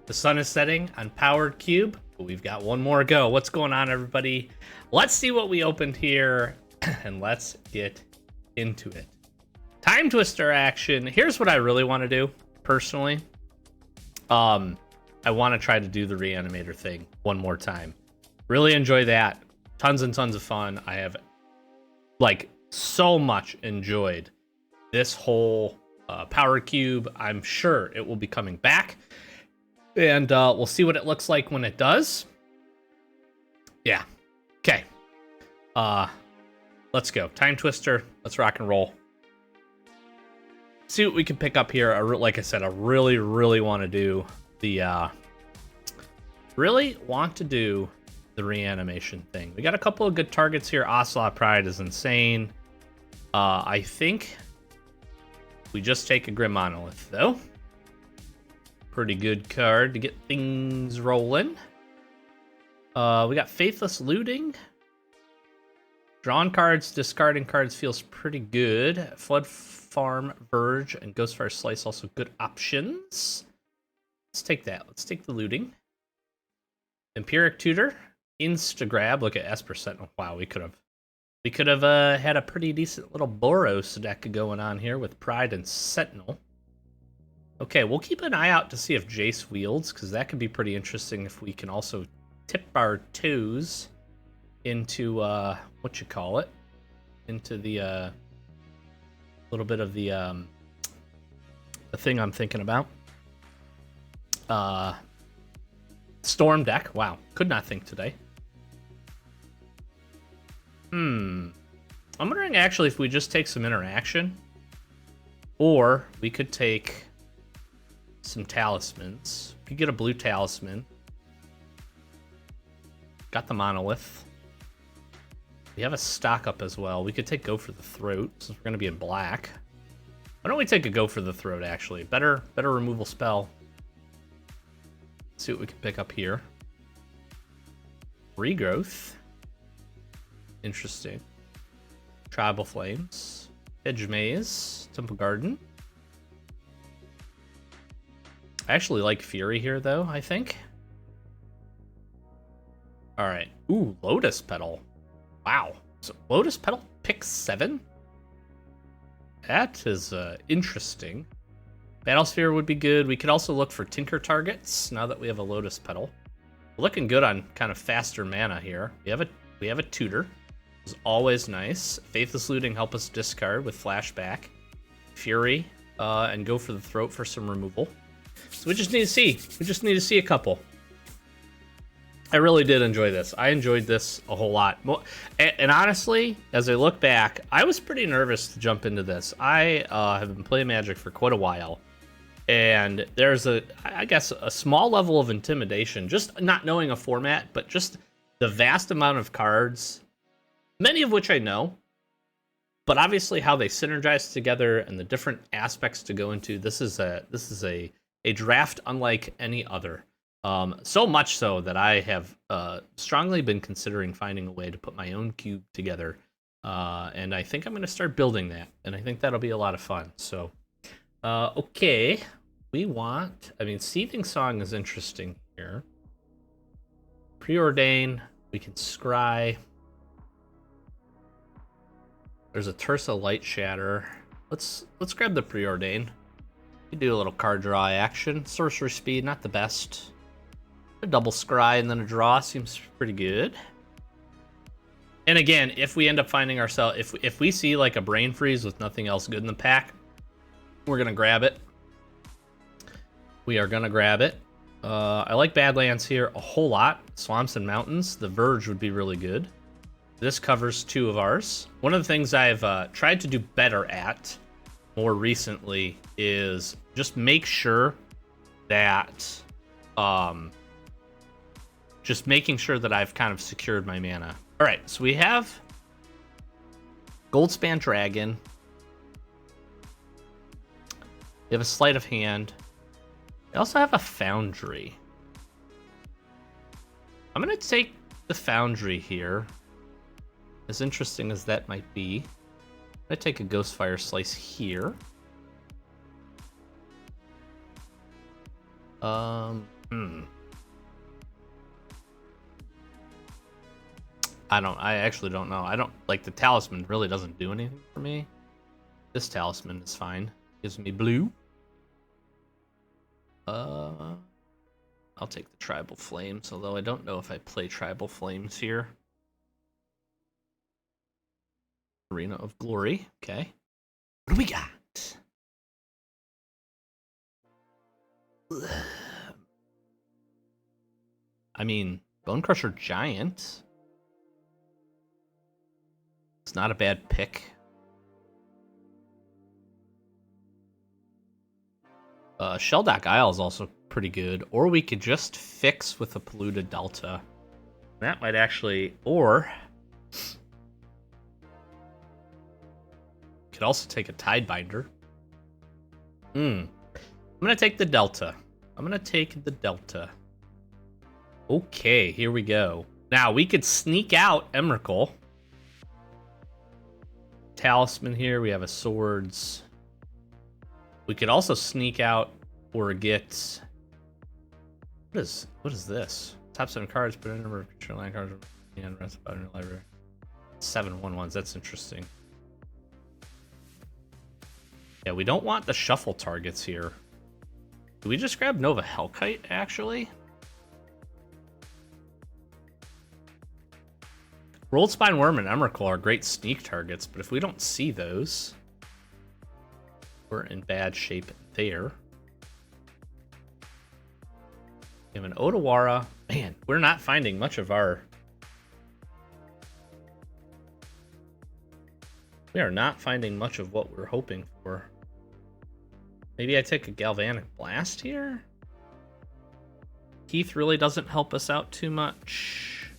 The sun is setting on Powered Cube, but we've got one more go. What's going on, everybody? Let's see what we opened here, and let's get into it. Time Twister action. Here's what I really want to do, personally. I want to try to do the Reanimator thing one more time. Really enjoy that. Tons and tons of fun. I have, like, so much enjoyed this whole Power Cube. I'm sure it will be coming back. And we'll see what it looks like when it does. Yeah. Okay. Let's go. Time Twister. Let's rock and roll. See what we can pick up here. Like I said, I really, really want to do the reanimation thing. We got a couple of good targets here. Ocelot Pride is insane. I think we just take a Grim Monolith, though. Pretty good card to get things rolling. We got Faithless Looting. Drawn cards, discarding cards feels pretty good. Flood Farm, Verge, and Ghostfire Slice also good options. Let's take that. Let's take the looting. Empiric Tutor, Instagrab. Look at Esper Sentinel. Wow, we could have had a pretty decent little Boros deck going on here with Pride and Sentinel. Okay, we'll keep an eye out to see if Jace wields, because that could be pretty interesting if we can also tip our toes into into the little bit of the thing I'm thinking about. Storm deck. Wow, could not think today. I'm wondering actually if we just take some interaction, or we could take some talismans. We could get a blue talisman. Got the monolith. We have a stock up as well. We could take Go for the Throat since we're going to be in black. Why don't we take a Go for the Throat, actually? Better removal spell. Let's see what we can pick up here. Regrowth. Interesting. Tribal Flames. Edge Maze. Temple Garden. I actually like Fury here, though, I think. All right. Ooh, Lotus Petal. Wow. So Lotus Petal pick 7? That is interesting. Battlesphere would be good. We could also look for Tinker targets now that we have a Lotus Petal. We're looking good on kind of faster mana here. We have a Tutor. It's always nice. Faithless Looting help us discard with Flashback. Fury and Go for the Throat for some removal. So we just need to see. We just need to see a couple. I really did enjoy this. I enjoyed this a whole lot. And honestly, as I look back, I was pretty nervous to jump into this. I have been playing Magic for quite a while. And there's I guess, a small level of intimidation, just not knowing a format, but just the vast amount of cards, many of which I know, but obviously how they synergize together and the different aspects to go into. This is a draft unlike any other. So much so that I have strongly been considering finding a way to put my own cube together. And I think I'm going to start building that. And I think that'll be a lot of fun. So, okay. Seething Song is interesting here. Preordain. We can scry. There's a Tersa Light Shatter. Let's grab the Preordain. We do a little card draw action. Sorcery speed, not the best. A double scry and then a draw seems pretty good. And again, if we end up finding ourselves, if we see like a Brain Freeze with nothing else good in the pack, we're gonna grab it. We are gonna grab it. I like Badlands here a whole lot. Swamps and Mountains. The Verge would be really good. This covers 2 of ours. One of the things I've tried to do better at more recently is just make sure that just making sure that I've kind of secured my mana. All right, so we have Goldspan Dragon. We have a Sleight of Hand. We also have a Foundry. I'm going to take the Foundry here. As interesting as that might be. I'm going to take a Ghostfire Slice here. I actually don't know. I don't like the talisman really doesn't do anything for me. This talisman is fine. Gives me blue. I'll take the tribal flames, although I don't know if I play tribal flames here. Arena of Glory. Okay. What do we got? I mean, Bone Crusher Giant. It's not a bad pick. Shelldock Isle is also pretty good. Or we could just fix with a Polluted Delta. That might actually... Or... Could also take a Tidebinder. I'm gonna take the Delta. Okay, here we go. Now, we could sneak out Emrakul. Talisman here, we have a Swords. We could also sneak out or get... What is this? Top 7 cards, put in a number of creature land cards and rest about in your library. 7 1/1s, that's interesting. Yeah, we don't want the shuffle targets here. Do we just grab Nova Hellkite, actually? Rolled Spine Worm and Emrakul are great sneak targets, but if we don't see those, we're in bad shape there. We have an Otawara. Man, we're not finding much of our... We are not finding much of what we're hoping for. Maybe I take a Galvanic Blast here? Heath really doesn't help us out too much.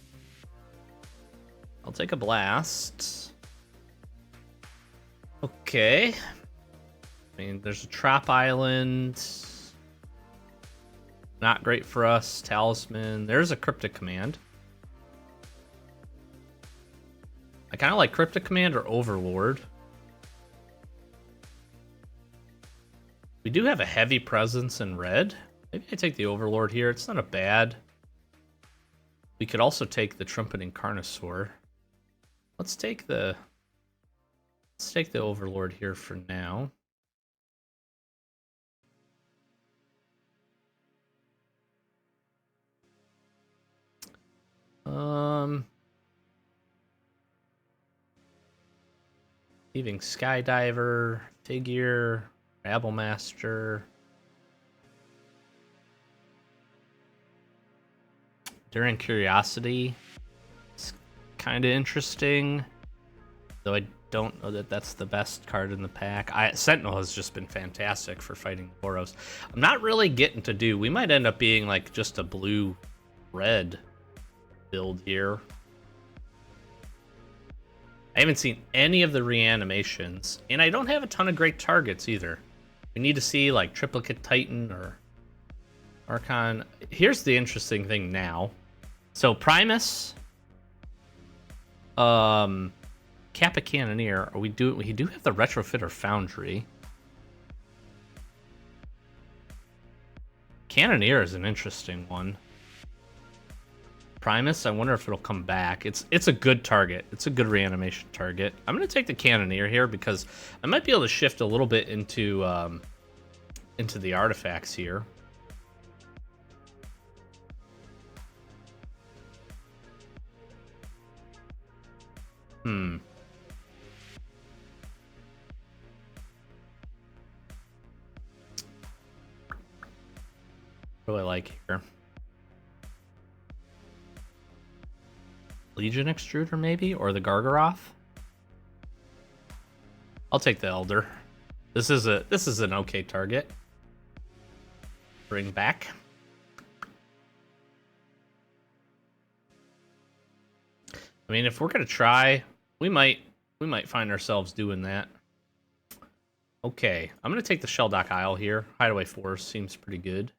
I'll take a Blast. Okay. I mean, there's a Trap Island. Not great for us. Talisman. There's a Cryptic Command. I kind of like Cryptic Command or Overlord. We do have a heavy presence in red. Maybe I take the Overlord here. It's not a bad. We could also take the Trumpeting Carnosaur. Let's take the Overlord here for now. Leaving Skydiver, Figure, Rabblemaster. During Curiosity. It's kind of interesting. Though I don't know that that's the best card in the pack. Sentinel has just been fantastic for fighting Boros. I'm not really getting to do. We might end up being like just a blue-red build here. I haven't seen any of the reanimations, and I don't have a ton of great targets either. We need to see like Triplicate Titan or Archon. Here's the interesting thing now. So Primus, Kappa Cannoneer, we do have the Retrofitter Foundry. Cannoneer is an interesting one. Primus, I wonder if it'll come back. It's a good target. It's a good reanimation target. I'm gonna take the Cannoneer here because I might be able to shift a little bit into the artifacts here. What do I like here? Legion Extruder, maybe? Or the Gargaroth? I'll take the Elder. This is an okay target. Bring back. I mean, if we're gonna try, we might find ourselves doing that. Okay, I'm gonna take the Shelldock Isle here. Hideaway Force seems pretty good.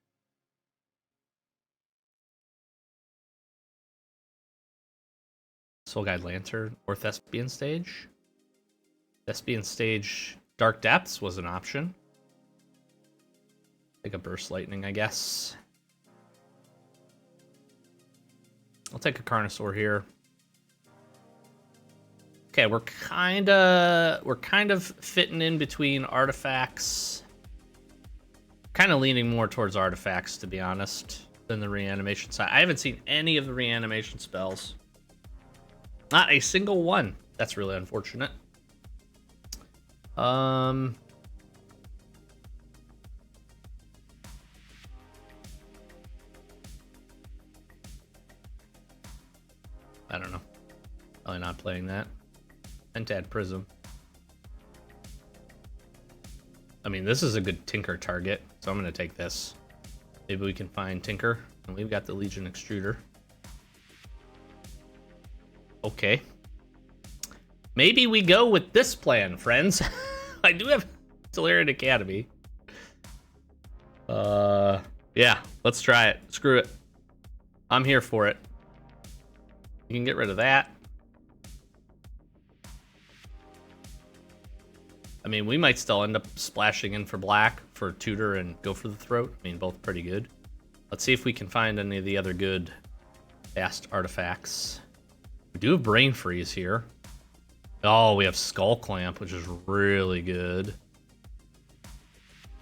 Soul Guide Lantern or Thespian Stage. Thespian Stage Dark Depths was an option. Take a Burst Lightning, I guess. I'll take a Carnosaur here. Okay, we're kind of fitting in between artifacts. Kind of leaning more towards artifacts, to be honest, than the reanimation side. I haven't seen any of the reanimation spells. Not a single one. That's really unfortunate. I don't know. Probably not playing that. Pentad Prism. I mean, this is a good Tinker target, so I'm going to take this. Maybe we can find Tinker, and we've got the Legion Extruder. Okay. Maybe we go with this plan, friends. I do have Tolarian Academy. Yeah, let's try it. Screw it. I'm here for it. You can get rid of that. I mean, we might still end up splashing in for black for Tutor and go for the Throat. I mean, both pretty good. Let's see if we can find any of the other good fast artifacts. We do have Brain Freeze here. Oh, we have Skull Clamp, which is really good.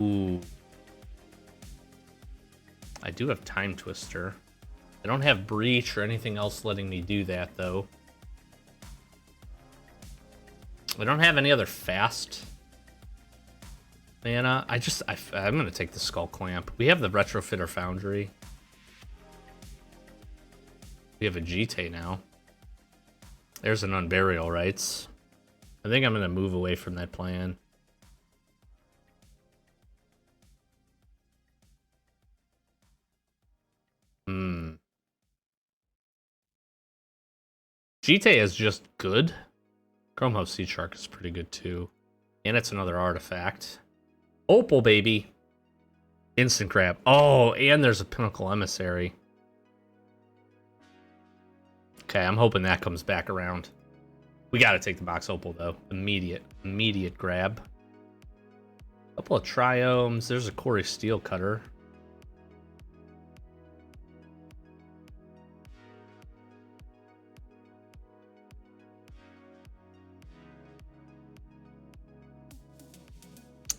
Ooh. I do have Time Twister. I don't have Breach or anything else letting me do that, though. I don't have any other fast mana. I'm going to take the Skull Clamp. We have the Retrofitter Foundry. We have a Jite now. There's an Unburial Rites. I think I'm going to move away from that plan. Jite is just good. Chromehouse Sea Shark is pretty good too. And it's another artifact. Opal, baby. Instant grab. Oh, and there's a Pinnacle Emissary. Okay, I'm hoping that comes back around. We gotta take the box Opal, though. Immediate grab. Couple of Triomes. There's a Quarry Steel Cutter.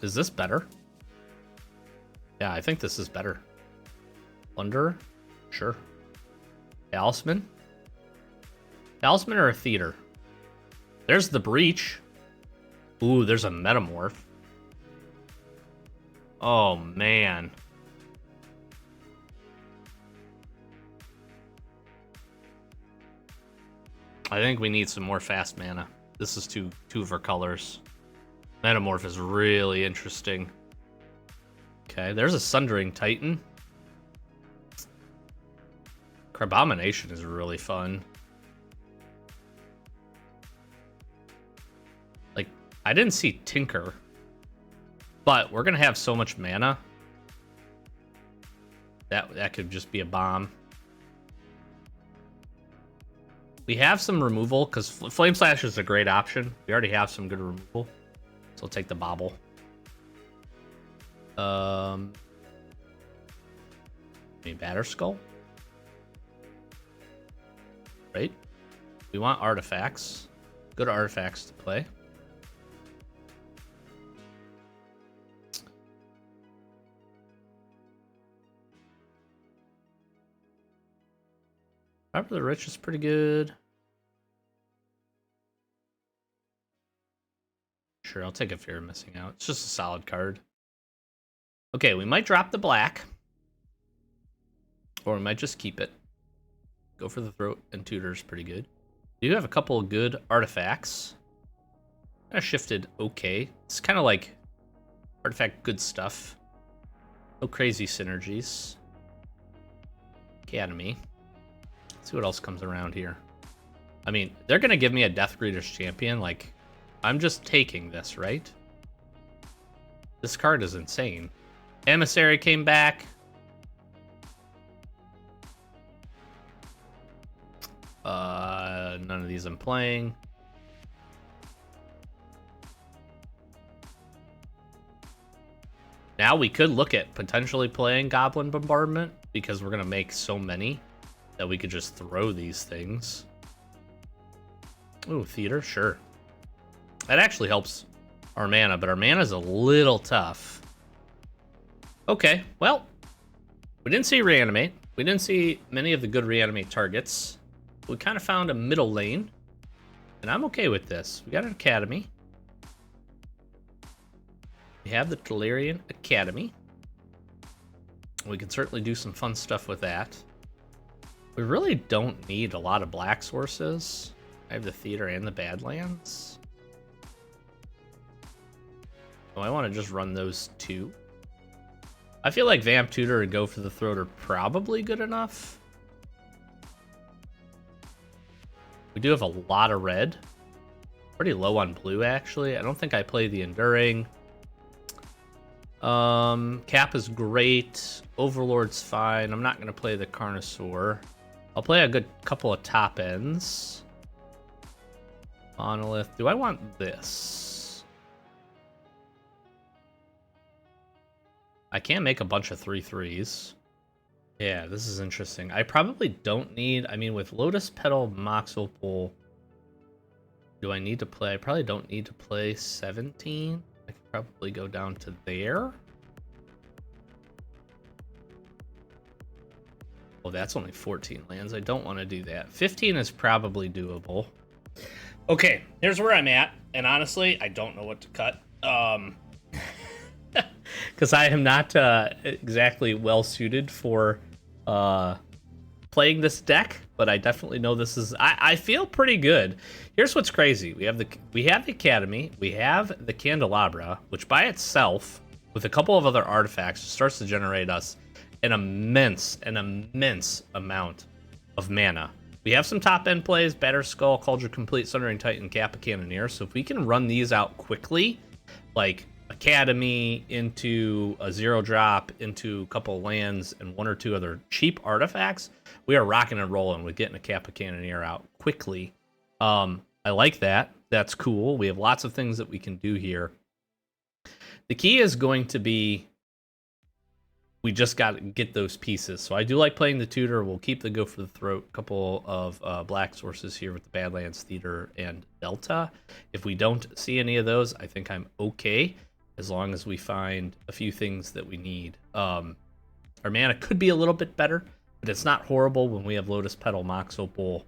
Is this better? Yeah, I think this is better. Plunderer? Sure. Talisman? Talisman or a Theater? There's the Breach. Ooh, there's a Metamorph. Oh, man. I think we need some more fast mana. This is two of our colors. Metamorph is really interesting. Okay, there's a Sundering Titan. Carbomination is really fun. Like, I didn't see Tinker, but we're gonna have so much mana that could just be a bomb. We have some removal because Flame Slash is a great option. We already have some good removal. So we'll take the Bobble. Maybe Batterskull? Right? We want artifacts. Good artifacts to play. Harper the Rich is pretty good. Sure, I'll take a Fear of Missing Out. It's just a solid card. Okay, we might drop the black. Or we might just keep it. Go for the Throat, and Tutor's pretty good. We do have a couple of good artifacts. Kind of shifted okay. It's kind of like artifact good stuff. No crazy synergies. Academy. Let's see what else comes around here. I mean, they're going to give me a Death Greeter's Champion. Like, I'm just taking this, right? This card is insane. Emissary came back. None of these I'm playing. Now we could look at potentially playing Goblin Bombardment because we're going to make so many. that we could just throw these things. Ooh, theater, sure. That actually helps our mana, but our mana's a little tough. Okay, well, we didn't see reanimate. We didn't see many of the good reanimate targets. We kind of found a middle lane, and I'm okay with this. We got an academy. We have the Tolarian Academy. We can certainly do some fun stuff with that. We really don't need a lot of black sources. I have the theater and the Badlands. Oh, I want to just run those two. I feel like Vamp Tutor and Go for the Throat are probably good enough. We do have a lot of red. Pretty low on blue, actually. I don't think I play the Enduring. Cap is great. Overlord's fine. I'm not going to play the Carnosaur. I'll play a good couple of top ends. Monolith. Do I want this? I can make a bunch of 3/3s. Yeah, this is interesting. I probably don't need... I mean, with Lotus Petal, Mox Opal, do I need to play? I probably don't need to play 17. I could probably go down to there. Oh, that's only 14 lands. I don't want to do that. 15 is probably doable. Okay, here's where I'm at. And honestly, I don't know what to cut. Because I am not exactly well suited for playing this deck, but I definitely know this is. I feel pretty good. Here's what's crazy: we have the Academy, we have the Candelabra, which by itself, with a couple of other artifacts, starts to generate us an immense amount of mana. We have some top end plays: Batter Skull, Cauldron Complete, Sundering Titan, Kappa Cannoneer. So if we can run these out quickly, like Academy into a 0-drop, into a couple lands, and one or two other cheap artifacts, we are rocking and rolling with getting a Kappa Cannoneer out quickly. I like that. That's cool. We have lots of things that we can do here. The key is going to be we just got to get those pieces. So I do like playing the Tutor. We'll keep the Go for the Throat. Couple of black sources here with the Badlands, Theater, and Delta. If we don't see any of those, I think I'm okay, as long as we find a few things that we need. Our mana could be a little bit better, but it's not horrible when we have Lotus Petal, Mox Opal,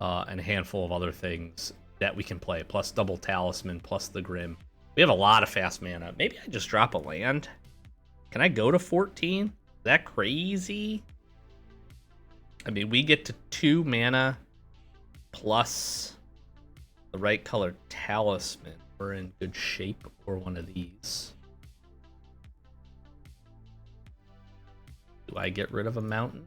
and a handful of other things that we can play, plus double Talisman, plus the Grim. We have a lot of fast mana. Maybe I just drop a land. Can I go to 14? Is that crazy? I mean, we get to 2 mana plus the right color Talisman. We're in good shape for one of these. Do I get rid of a mountain?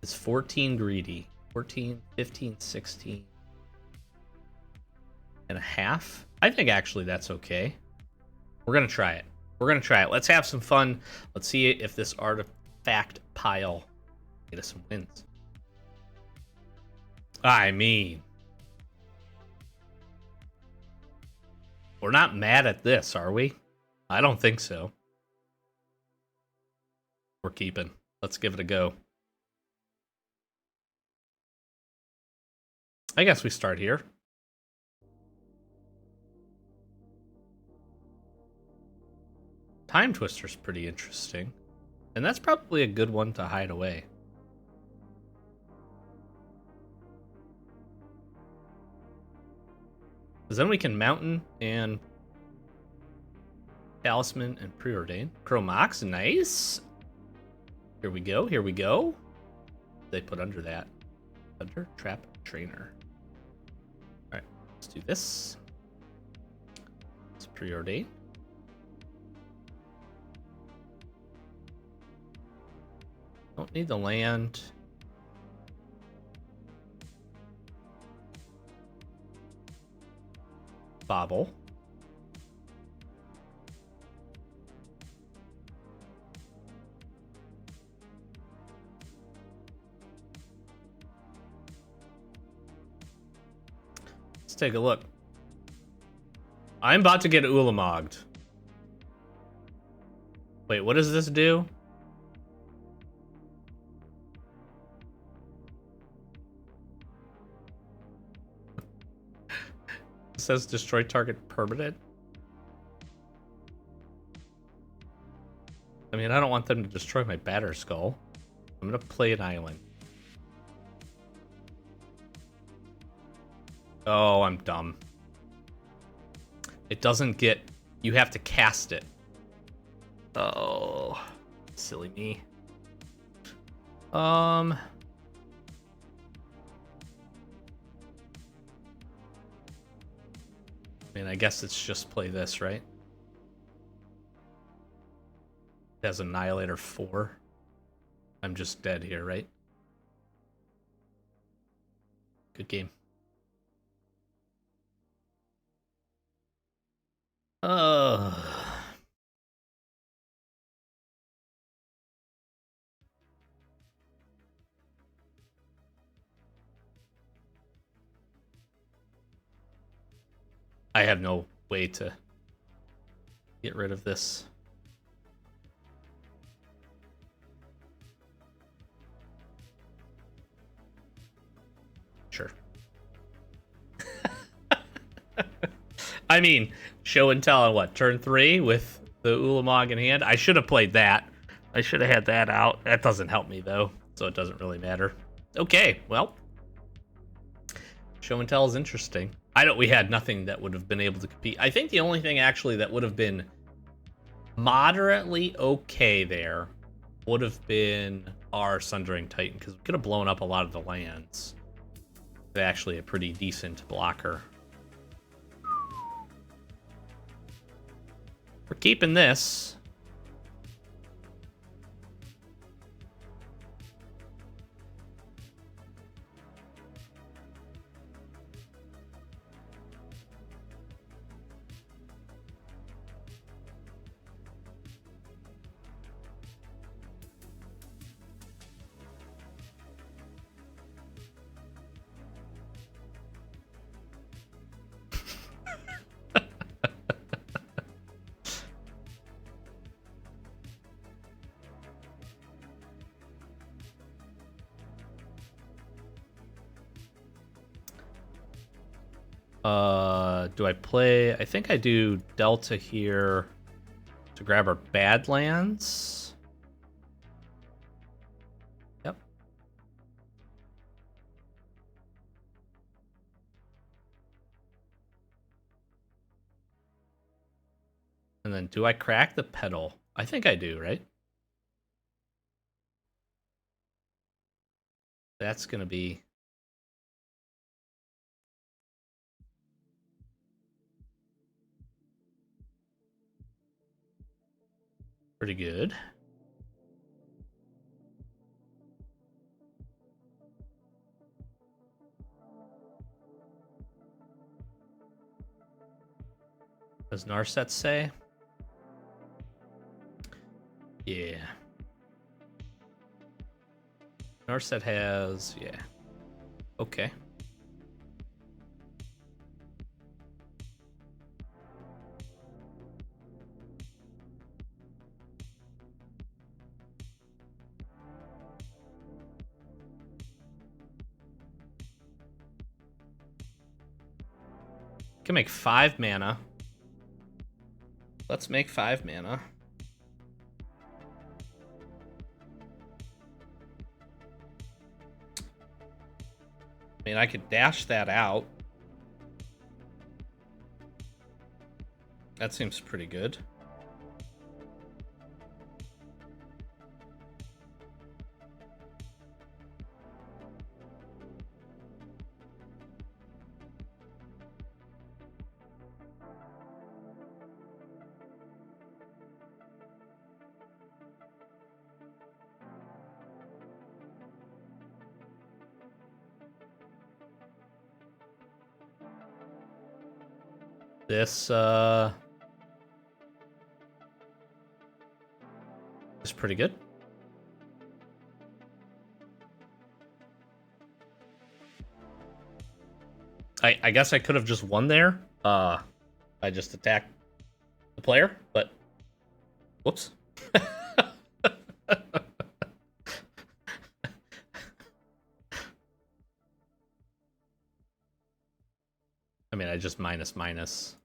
Is 14 greedy? 14, 15, 16 and a half? I think actually that's okay. We're going to try it. We're going to try it. Let's have some fun. Let's see if this artifact pile get us some wins. I mean, we're not mad at this, are we? I don't think so. We're keeping. Let's give it a go. I guess we start here. Time Twister's pretty interesting. And that's probably a good one to hide away. Because then we can Mountain and Talisman and Preordain. Chromox, nice. Here we go, here we go. They put under that. Under Trap Trainer. Alright, let's do this. Let's Preordain. Don't need the land. Bobble. Let's take a look. I'm about to get Ulamogged. Wait, what does this do? says destroy target permanent. I mean, I don't want them to destroy my batter skull. I'm gonna play an island. Oh, I'm dumb. It doesn't get... You have to cast it. Oh, silly me. I mean, I guess it's just play this, right? It has Annihilator 4. I'm just dead here, right? Good game. I have no way to get rid of this. Sure. I mean, show and tell on what? Turn 3 with the Ulamog in hand? I should have played that. I should have had that out. That doesn't help me, though, so it doesn't really matter. Okay, well. Show and tell is interesting. We had nothing that would have been able to compete. I think the only thing, actually, that would have been moderately okay there would have been our Sundering Titan, because we could have blown up a lot of the lands. It's actually a pretty decent blocker. We're keeping this. Do I play... I think I do Delta here to grab our Badlands. Yep. And then do I crack the pedal? I think I do, right? That's going to be... pretty good. What does Narset say? Yeah. Narset has... yeah. Okay. Can make 5 mana. Let's make 5 mana. I mean, I could dash that out. That seems pretty good. This is pretty good. I guess I could have just won there. I just attacked the player, but whoops. I mean, I just minus.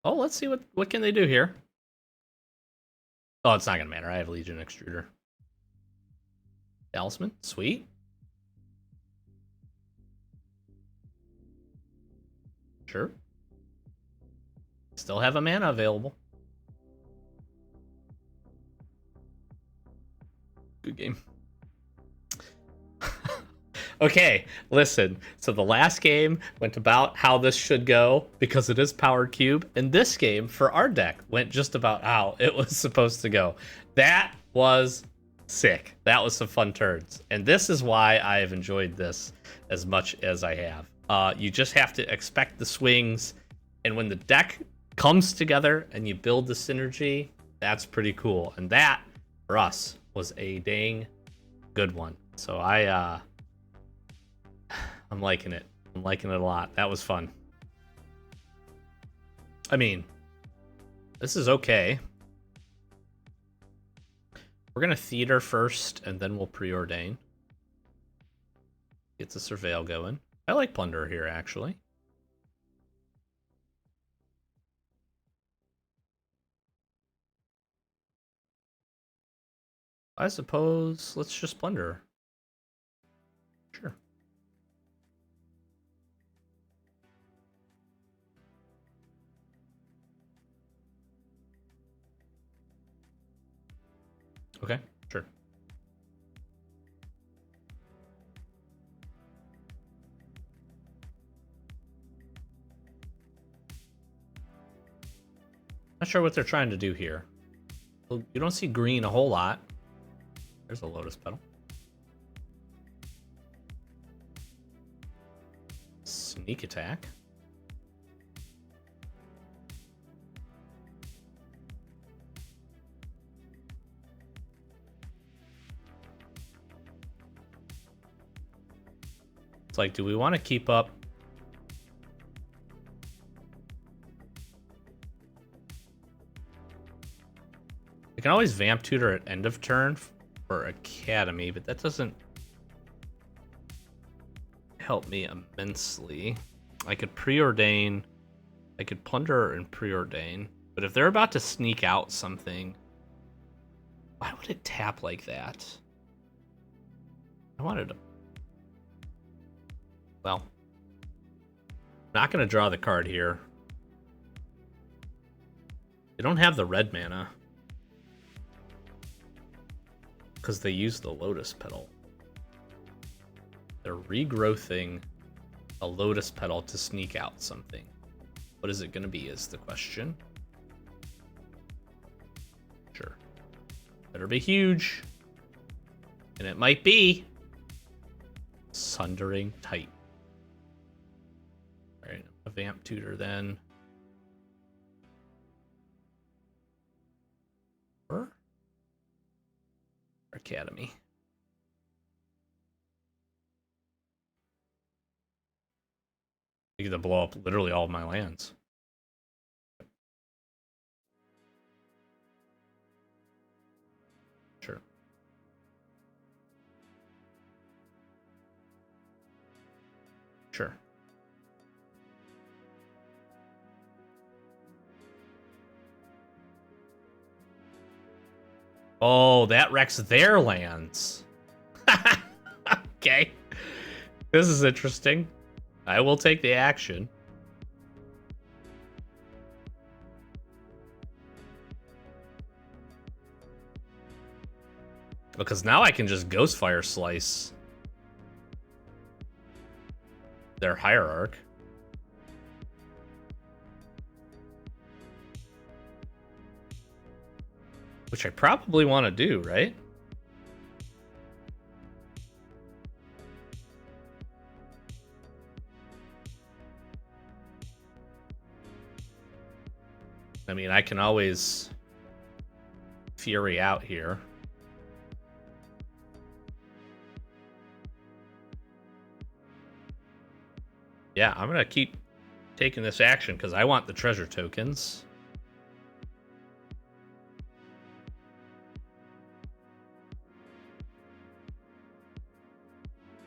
Oh, let's see what can they do here. Oh, it's not gonna matter. I have Legion Extruder. Talisman, sweet. Sure. Still have a mana available. Good game. Okay, listen. So the last game went about how this should go because it is Powered Cube, and this game for our deck went just about how it was supposed to go. That was sick. That was some fun turns, and this is why I have enjoyed this as much as I have. You just have to expect the swings, and when the deck comes together and you build the synergy, that's pretty cool. And that, for us, was a dang good one. So I'm liking it. I'm liking it a lot. That was fun. I mean, this is okay. We're going to theater first, and then we'll preordain. Get the surveil going. I like Plunder here, actually. I suppose let's just Plunder. Sure. Okay, sure. Not sure what they're trying to do here. You don't see green a whole lot. There's a Lotus Petal. Sneak attack. It's like, do we want to keep up? I can always Vamp Tutor at end of turn for Academy, but that doesn't help me immensely. I could preordain. I could Plunder and preordain. But if they're about to sneak out something, why would it tap like that? I wanted to... Well, I'm not going to draw the card here. They don't have the red mana because they use the Lotus Petal. They're regrowthing a Lotus Petal to sneak out something. What is it going to be is the question. Sure. Better be huge. And it might be Sundering Titan. Alright, a Vamp Tutor then. Or Academy. You get to blow up literally all of my lands. Sure. Sure. Oh, that wrecks their lands. Okay. This is interesting. I will take the action. Because now I can just Ghostfire Slice their Hierarch. Which I probably want to do, right? I mean, I can always Fury out here. Yeah, I'm going to keep taking this action because I want the treasure tokens.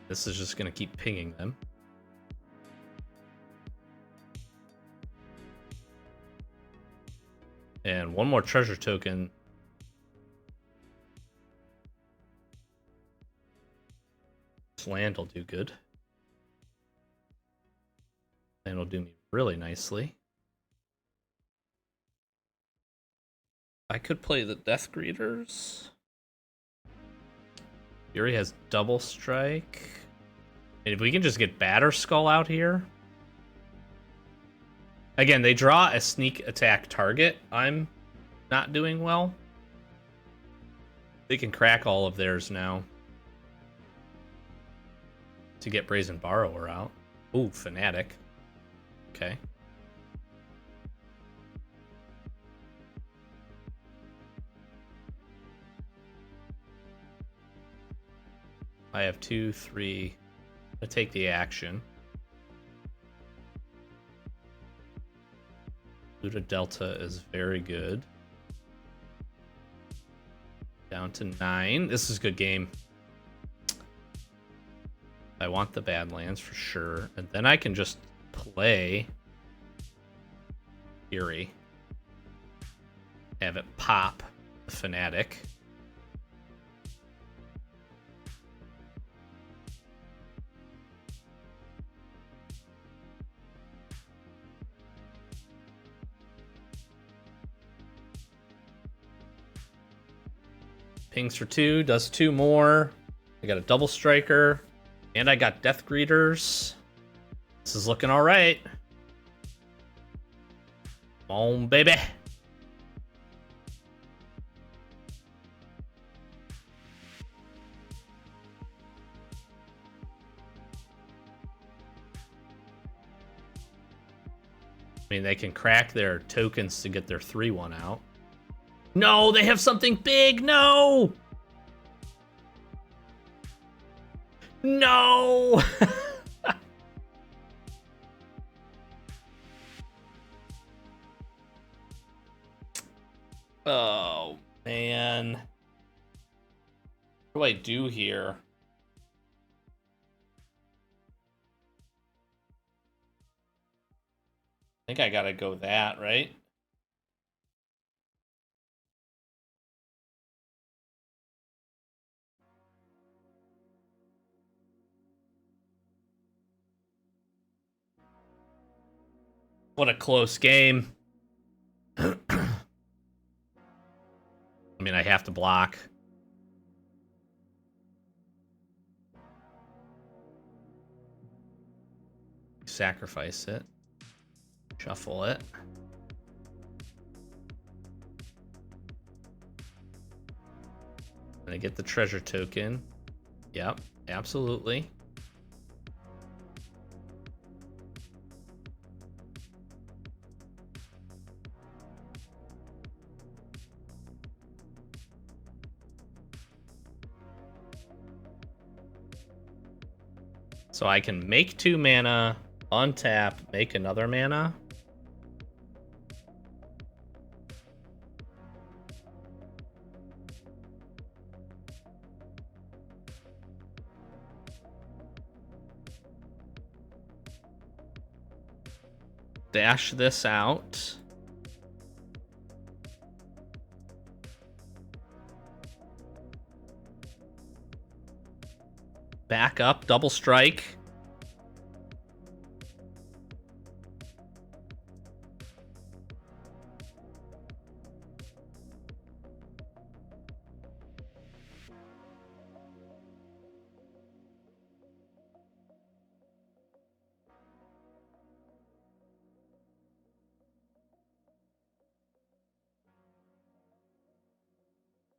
This is just going to keep pinging them. And one more treasure token. This land will do good. Land will do me really nicely. I could play the Death Greeters. Fury has double strike. And if we can just get Batter Skull out here. Again, they draw a sneak attack target. I'm not doing well. They can crack all of theirs now. To get Brazen Borrower out. Ooh, Fanatic. Okay. I have 2, 3. I'm gonna take the action. Luda Delta is very good. Down to 9. This is a good game. I want the Badlands for sure. And then I can just play Fury. Have it pop the Fanatic. Pings for 2, does 2 more. I got a double striker. And I got Death Greeters. This is looking alright. Come on, baby. I mean, they can crack their tokens to get their 3-1 out. No, they have something big. No. No. Oh, man. What do I do here? I think I gotta go that, right? What a close game. I mean, I have to block. Sacrifice it. Shuffle it. And I get the treasure token. Yep, absolutely. So I can make 2 mana, untap, make another mana. Dash this out. Back up, double strike.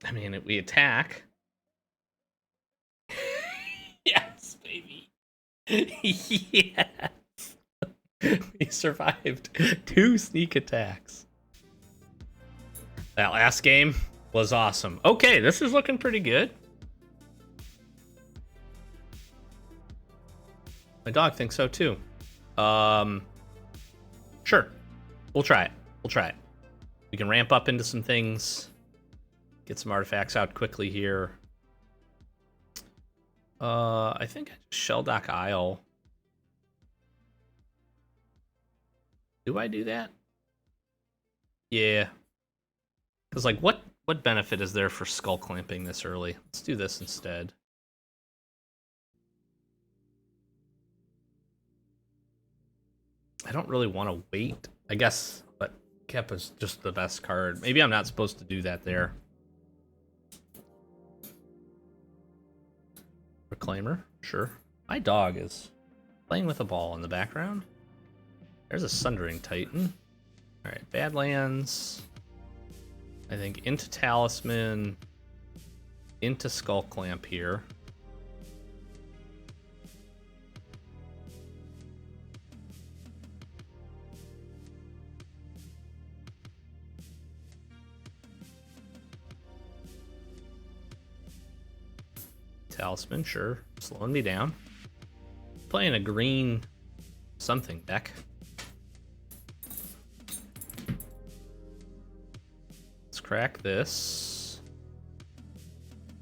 I mean, we attack. Yes, baby. Yes. We survived 2 sneak attacks. That last game was awesome. Okay, this is looking pretty good. My dog thinks so too. Sure. We'll try it. We'll try it. We can ramp up into some things. Get some artifacts out quickly here. I think I just Shelldock Isle. Do I do that? Yeah. Because, like, what benefit is there for skull clamping this early? Let's do this instead. I don't really want to wait, I guess, but Keppa's just the best card. Maybe I'm not supposed to do that there. Reclaimer, sure. My dog is playing with a ball in the background. There's a Sundering Titan. All right, Badlands. I think into Talisman, into Skull Clamp here. Talisman, sure. Slowing me down. Playing a green something deck. Let's crack this.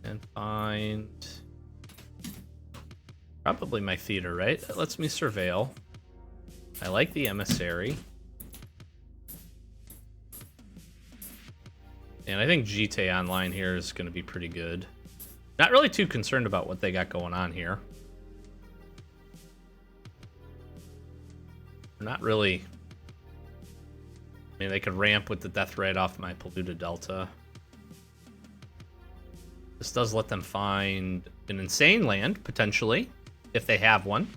And find... probably my theater, right? That lets me surveil. I like the emissary. And I think GT Online here is going to be pretty good. Not really too concerned about what they got going on here. Not really. I mean, they could ramp with the death right off my polluted delta. This does let them find an insane land, potentially, if they have one.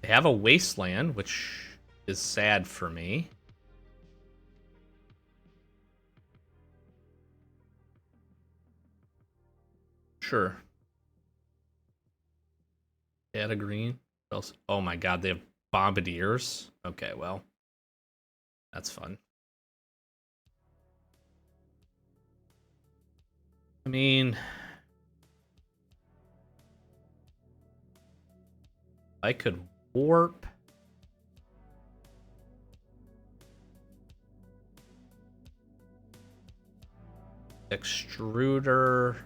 They have a wasteland, which is sad for me. Sure. Add a green. What else? Oh my god, they have bombardiers. Okay, well, that's fun. I mean, I could warp. Extruder.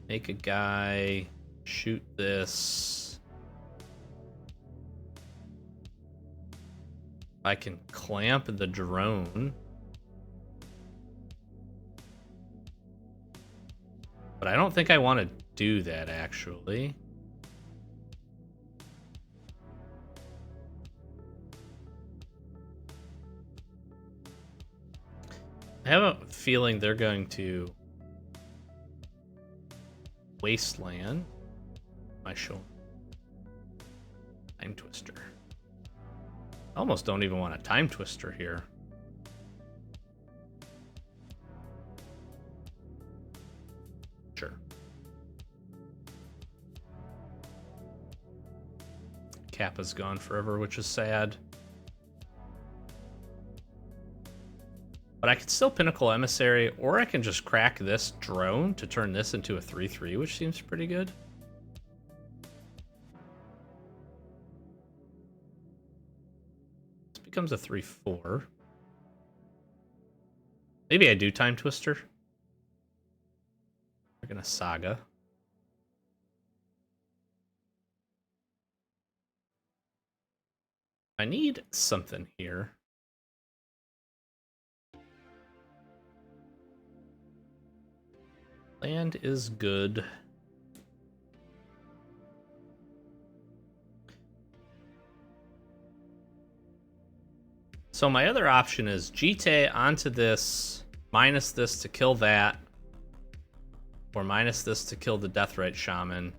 Make a guy, shoot this. I can clamp the drone. But I don't think I want to do that, actually. I have a feeling they're going to wasteland. I show time twister. I almost don't even want a time twister here. Sure. Kappa's gone forever, which is sad. But I could still Pinnacle Emissary, or I can just crack this drone to turn this into a 3/3, which seems pretty good. This becomes a 3/4. Maybe I do Time Twister. We're gonna Saga. I need something here. Land is good. So my other option is GT onto this, minus this to kill that, or minus this to kill the Deathrite Shaman.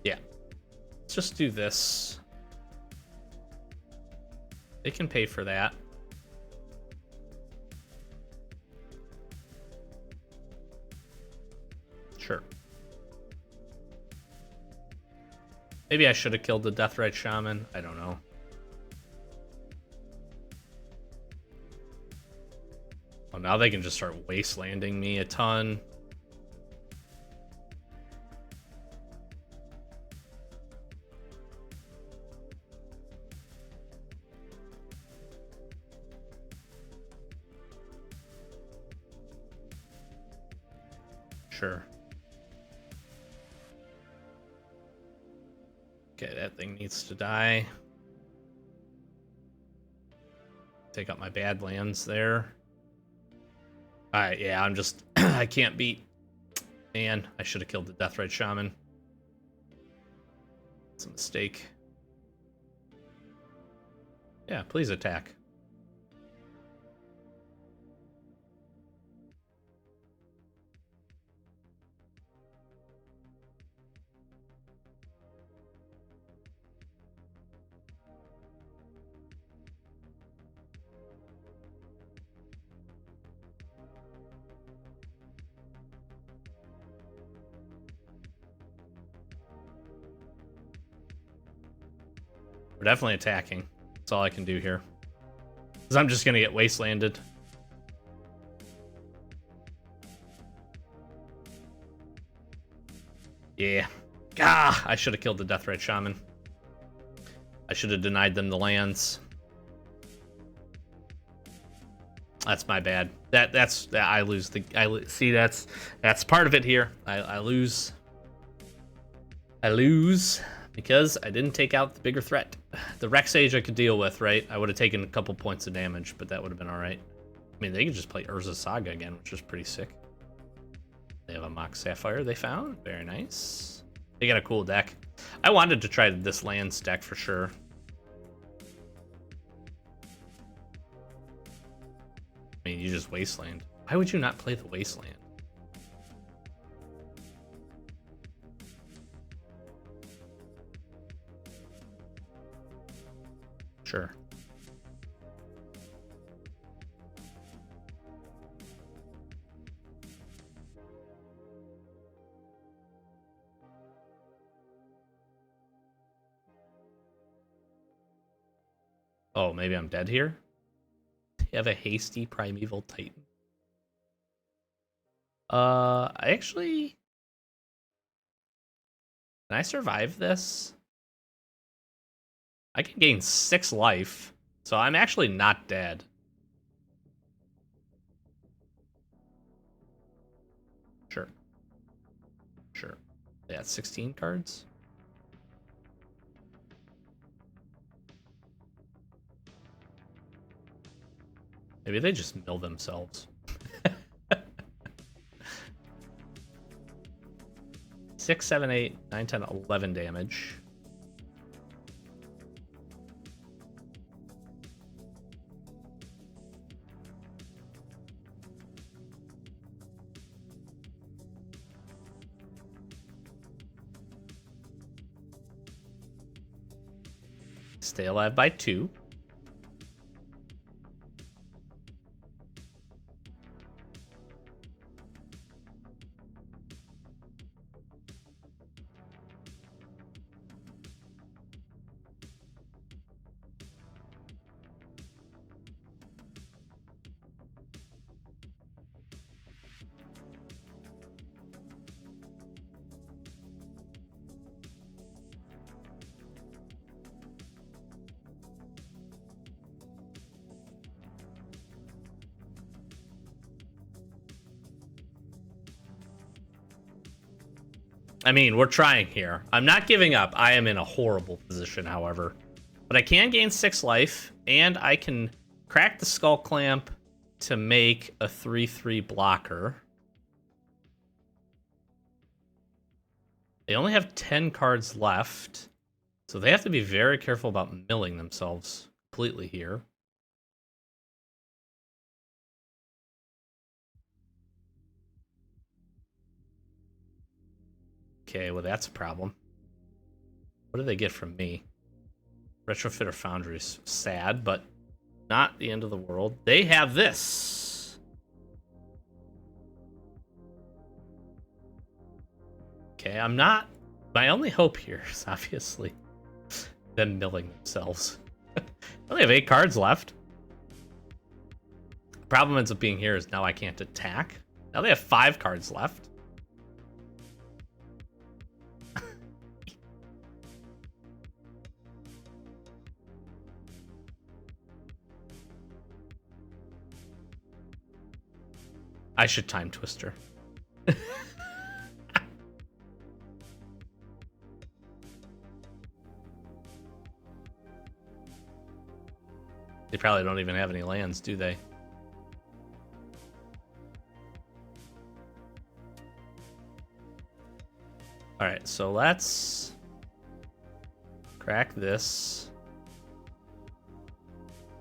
Yeah. Let's just do this. They can pay for that. Maybe I should have killed the Deathrite Shaman. I don't know. Well, now they can just start wastelanding me a ton. Sure. Okay, that thing needs to die. Take out my bad lands there. Alright, yeah, I'm just... I can't beat... Man, I should have killed the Deathrite Shaman. It's a mistake. Yeah, please attack. We're definitely attacking. That's all I can do here. Because I'm just going to get wastelanded. Yeah. Gah! I should have killed the Deathrite Shaman. I should have denied them the lands. That's my bad. That's I lose the see that's part of it here. I lose. I lose because I didn't take out the bigger threat. The Rex Age I could deal with, right? I would have taken a couple points of damage, but that would have been all right. I mean, they could just play Urza Saga again, which is pretty sick. They have a Mox Sapphire they found. Very nice. They got a cool deck. I wanted to try this lands deck for sure. I mean, you just Wasteland. Why would you not play the Wasteland? Sure. Oh, maybe I'm dead here? You have a hasty Primeval Titan. I actually... Can I survive this? I can gain 6 life, so I'm actually not dead. Sure. Sure. Yeah, 16 cards. Maybe they just mill themselves. 6, 7, 8, 9, 10, 11 damage. Stay alive by 2. I mean, we're trying here. I'm not giving up. I am in a horrible position, however. But I can gain 6 life, and I can crack the Skull Clamp to make a 3/3 blocker. They only have 10 cards left, so they have to be very careful about milling themselves completely here. Okay, well that's a problem. What do they get from me? Retrofitter Foundries. Sad, but not the end of the world. They have this. Okay, I'm not My only hope here is obviously them milling themselves. I only have 8 cards left. Problem ends up being here is now I can't attack. Now they have 5 cards left. I should time twister. They probably don't even have any lands, do they? Alright, so let's crack this.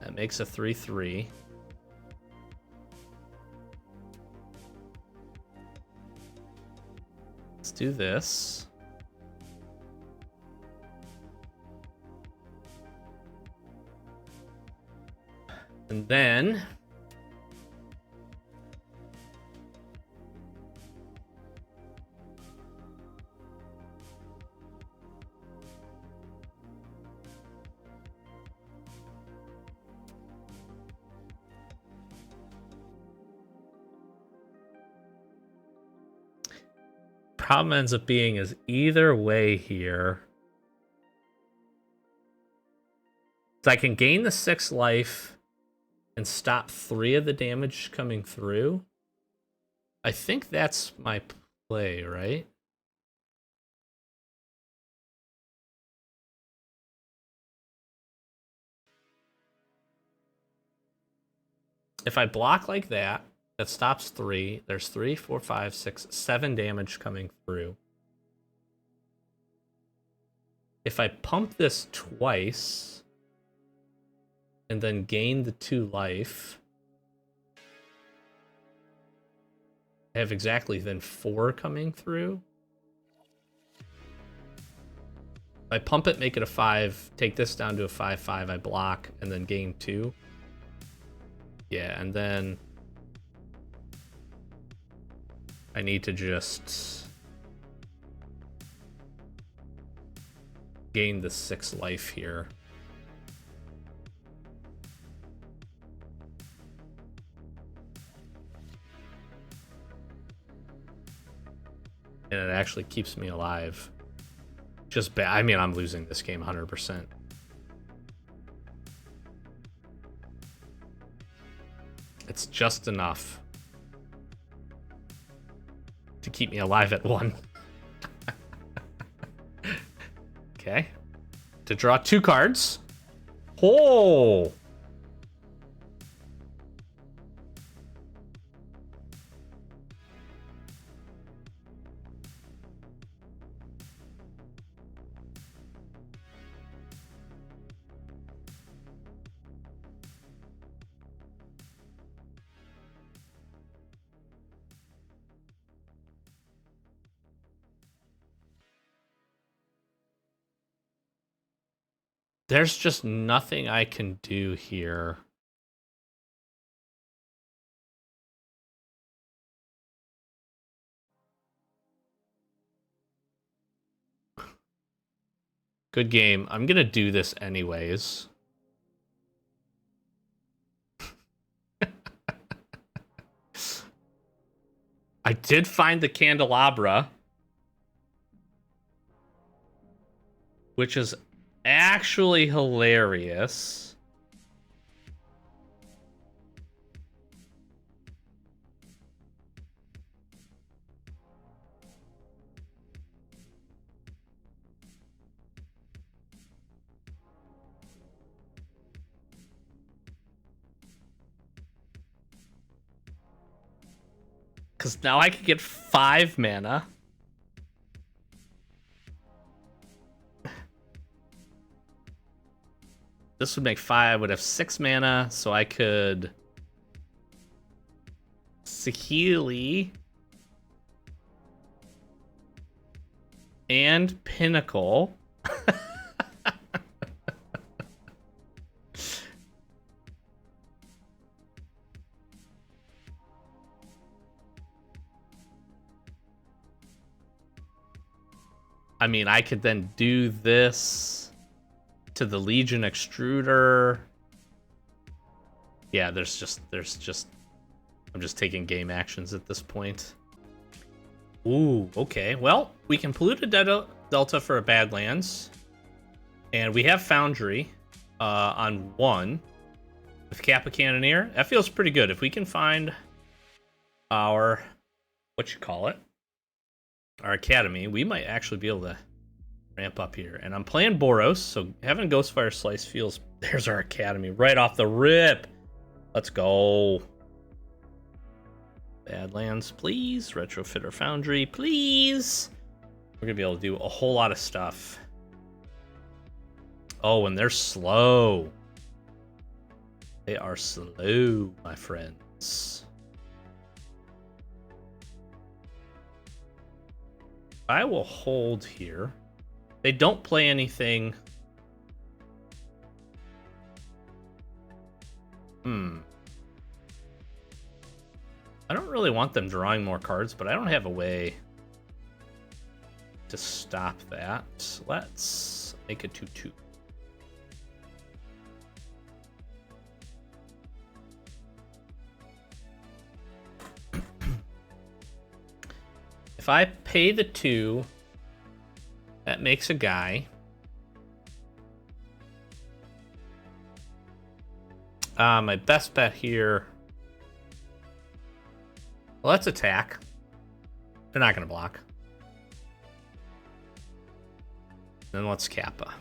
That makes a 3/3. Let's do this. And then problem ends up being is either way here. So I can gain the 6 life and stop 3 of the damage coming through. I think that's my play, right? If I block like that, that stops 3. There's 3, 4, 5, 6, 7 damage coming through. If I pump this twice and then gain the 2 life, I have exactly then 4 coming through. I pump it, make it a 5, take this down to a 5/5, I block, and then gain 2. Yeah, and then I need to just gain the 6 life here. And it actually keeps me alive. Just bad. I mean, I'm losing this game 100%. It's just enough to keep me alive at 1. Okay. To draw 2 cards. Oh! There's just nothing I can do here. Good game. I'm gonna do this anyways. I did find the candelabra, which is actually hilarious. Because now I could get 5 mana. This would make 5. I would have 6 mana, so I could Saheeli and Pinnacle. I mean, I could then do this to the Legion Extruder. Yeah, there's just I'm just taking game actions at this point. Ooh, okay. Well, we can pollute a Delta for a Badlands. And we have Foundry on 1 with Kappa Cannoneer. That feels pretty good. If we can find our, our Academy, we might actually be able to ramp up here. And I'm playing Boros, so having Ghostfire Slice feels... There's our Academy right off the rip. Let's go. Badlands, please. Retrofitter Foundry, please. We're going to be able to do a whole lot of stuff. Oh, and they're slow. They are slow, my friends. I will hold here. They don't play anything. I don't really want them drawing more cards, but I don't have a way to stop that. Let's make a 2/2. If I pay the 2, that makes a guy. My best bet here. Well, let's attack. They're not going to block. Then let's Kappa.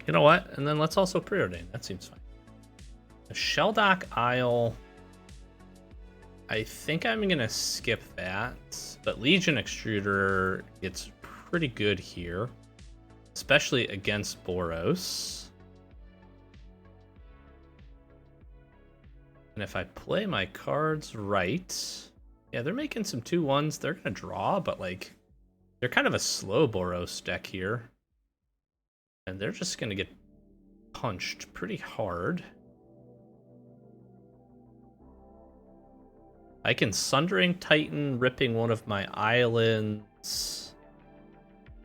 You know what? And then let's also preordain. That seems fine. The Shelldock Isle. I think I'm going to skip that. But Legion Extruder gets pretty good here. Especially against Boros. And if I play my cards right... Yeah, they're making some 2/1s. They're going to draw, but like... They're kind of a slow Boros deck here. And they're just going to get punched pretty hard. I can Sundering Titan, ripping one of my islands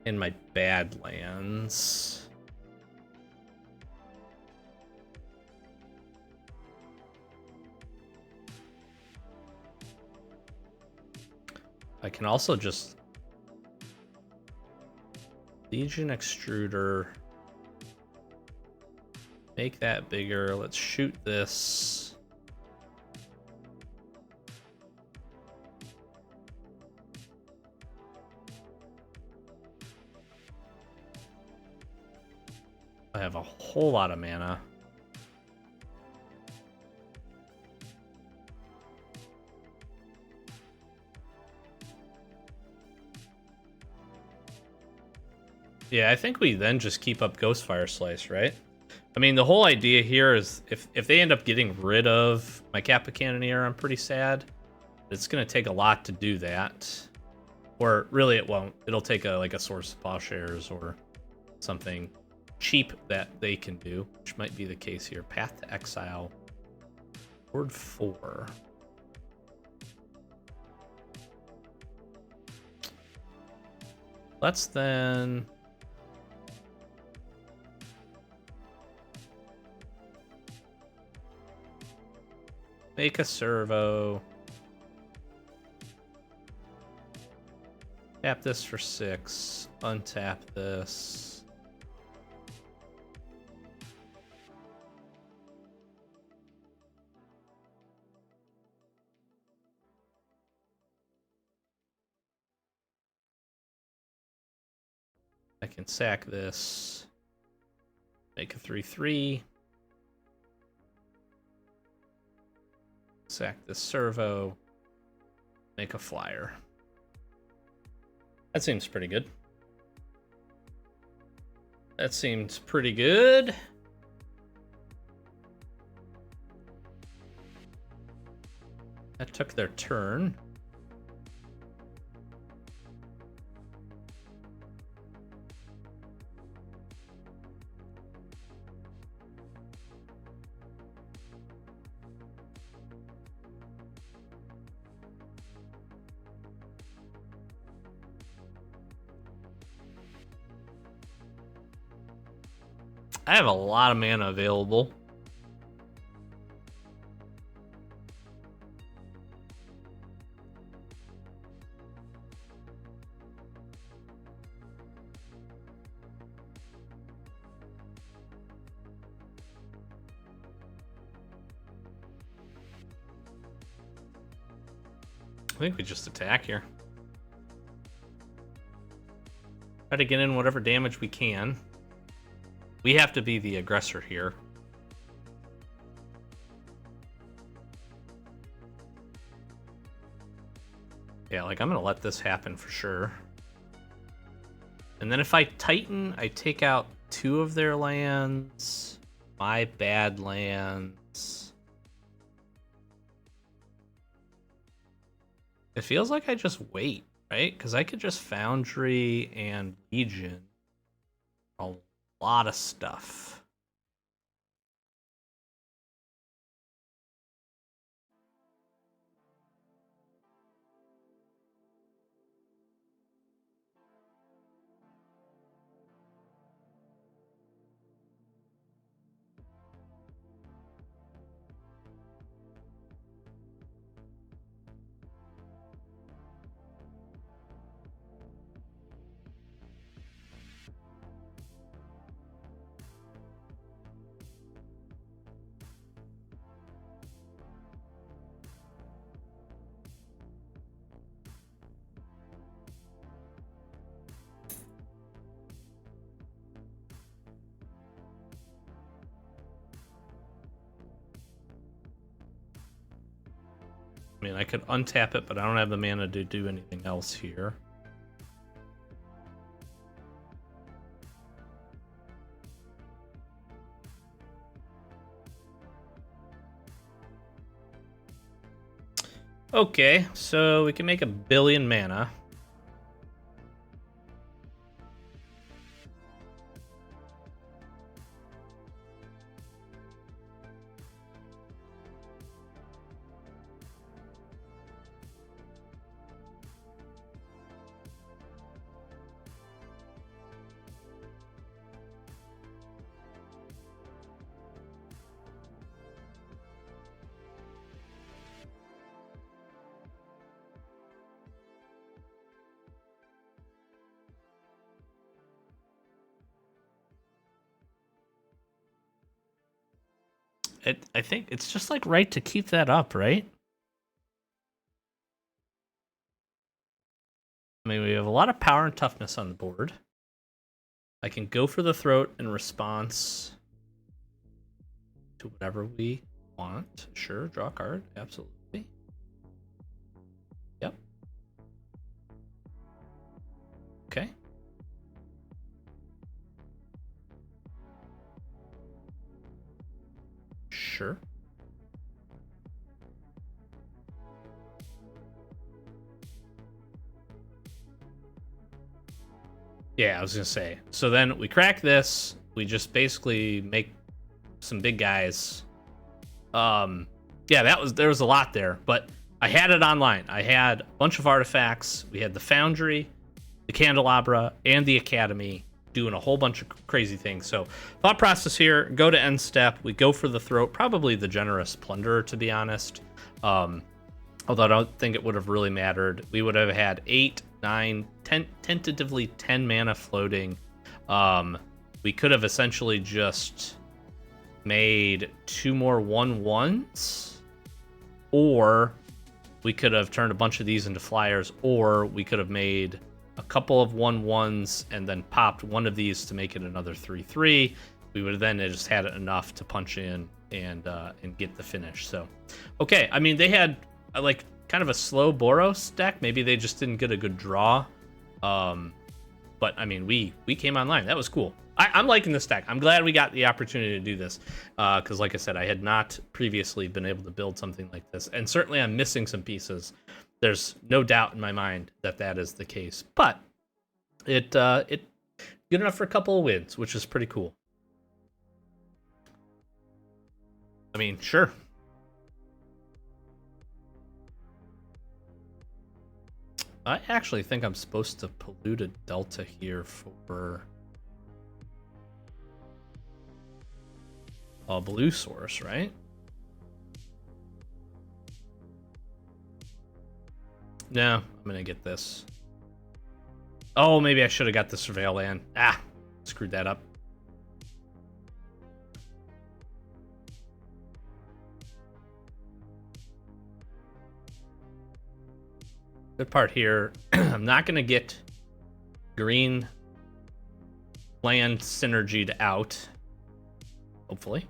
in my Badlands. I can also just Legion Extruder. Make that bigger. Let's shoot this. I have a whole lot of mana. Yeah, I think we then just keep up Ghostfire Slice, right? I mean, the whole idea here is if they end up getting rid of my Kappa Cannoneer, I'm pretty sad. It's going to take a lot to do that. Or really it won't. It'll take like a Source of Plowshares or something cheap that they can do, which might be the case here. Path to Exile. Board 4. Let's then... make a servo. Tap this for 6. Untap this. I can sack this. Make a 3/3. Sack this servo. Make a flyer. That seems pretty good. That seems pretty good. That took their turn. I have a lot of mana available. I think we just attack here. Try to get in whatever damage we can. We have to be the aggressor here. Yeah, like I'm gonna let this happen for sure. And then if I Titan, I take out 2 of their lands. My bad lands. It feels like I just wait, right? Because I could just Foundry and Legion a lot of stuff. I mean, I could untap it, but I don't have the mana to do anything else here. Okay, so we can make 1 billion mana. I think it's just like right to keep that up, right? I mean, we have a lot of power and toughness on the board. I can go for the throat in response to whatever we want. Sure, draw a card, absolutely. Yep. Okay. Sure. Yeah, I was gonna say. So then we crack this. We just basically make some big guys. Yeah, there was a lot there, but I had it online. I had a bunch of artifacts. We had the Foundry, the Candelabra, and the Academy doing a whole bunch of crazy things. So thought process here: go to end step. We go for the throat, probably the Generous Plunderer, to be honest. Although I don't think it would have really mattered. We would have had 8, 9, 10, tentatively 10 mana floating. We could have essentially just made 2 more 1/1s, or we could have turned a bunch of these into flyers, or we could have made a couple of 1/1s and then popped one of these to make it another 3/3. We would have then just had it enough to punch in and get the finish. So, okay, I mean, they had like kind of a slow Boros deck. Maybe they just didn't get a good draw. But I mean, we came online. That was cool. I'm liking this deck. I'm glad we got the opportunity to do this, because like I said, I had not previously been able to build something like this, and certainly I'm missing some pieces. There's no doubt in my mind that that is the case, but it good enough for a couple of wins, which is pretty cool. I mean, sure. I actually think I'm supposed to pollute a delta here for... a blue source, right? No, I'm gonna get this. Oh, maybe I should have got the Surveil land. Ah, screwed that up. Good part here. I'm not gonna get green land synergied out. Hopefully.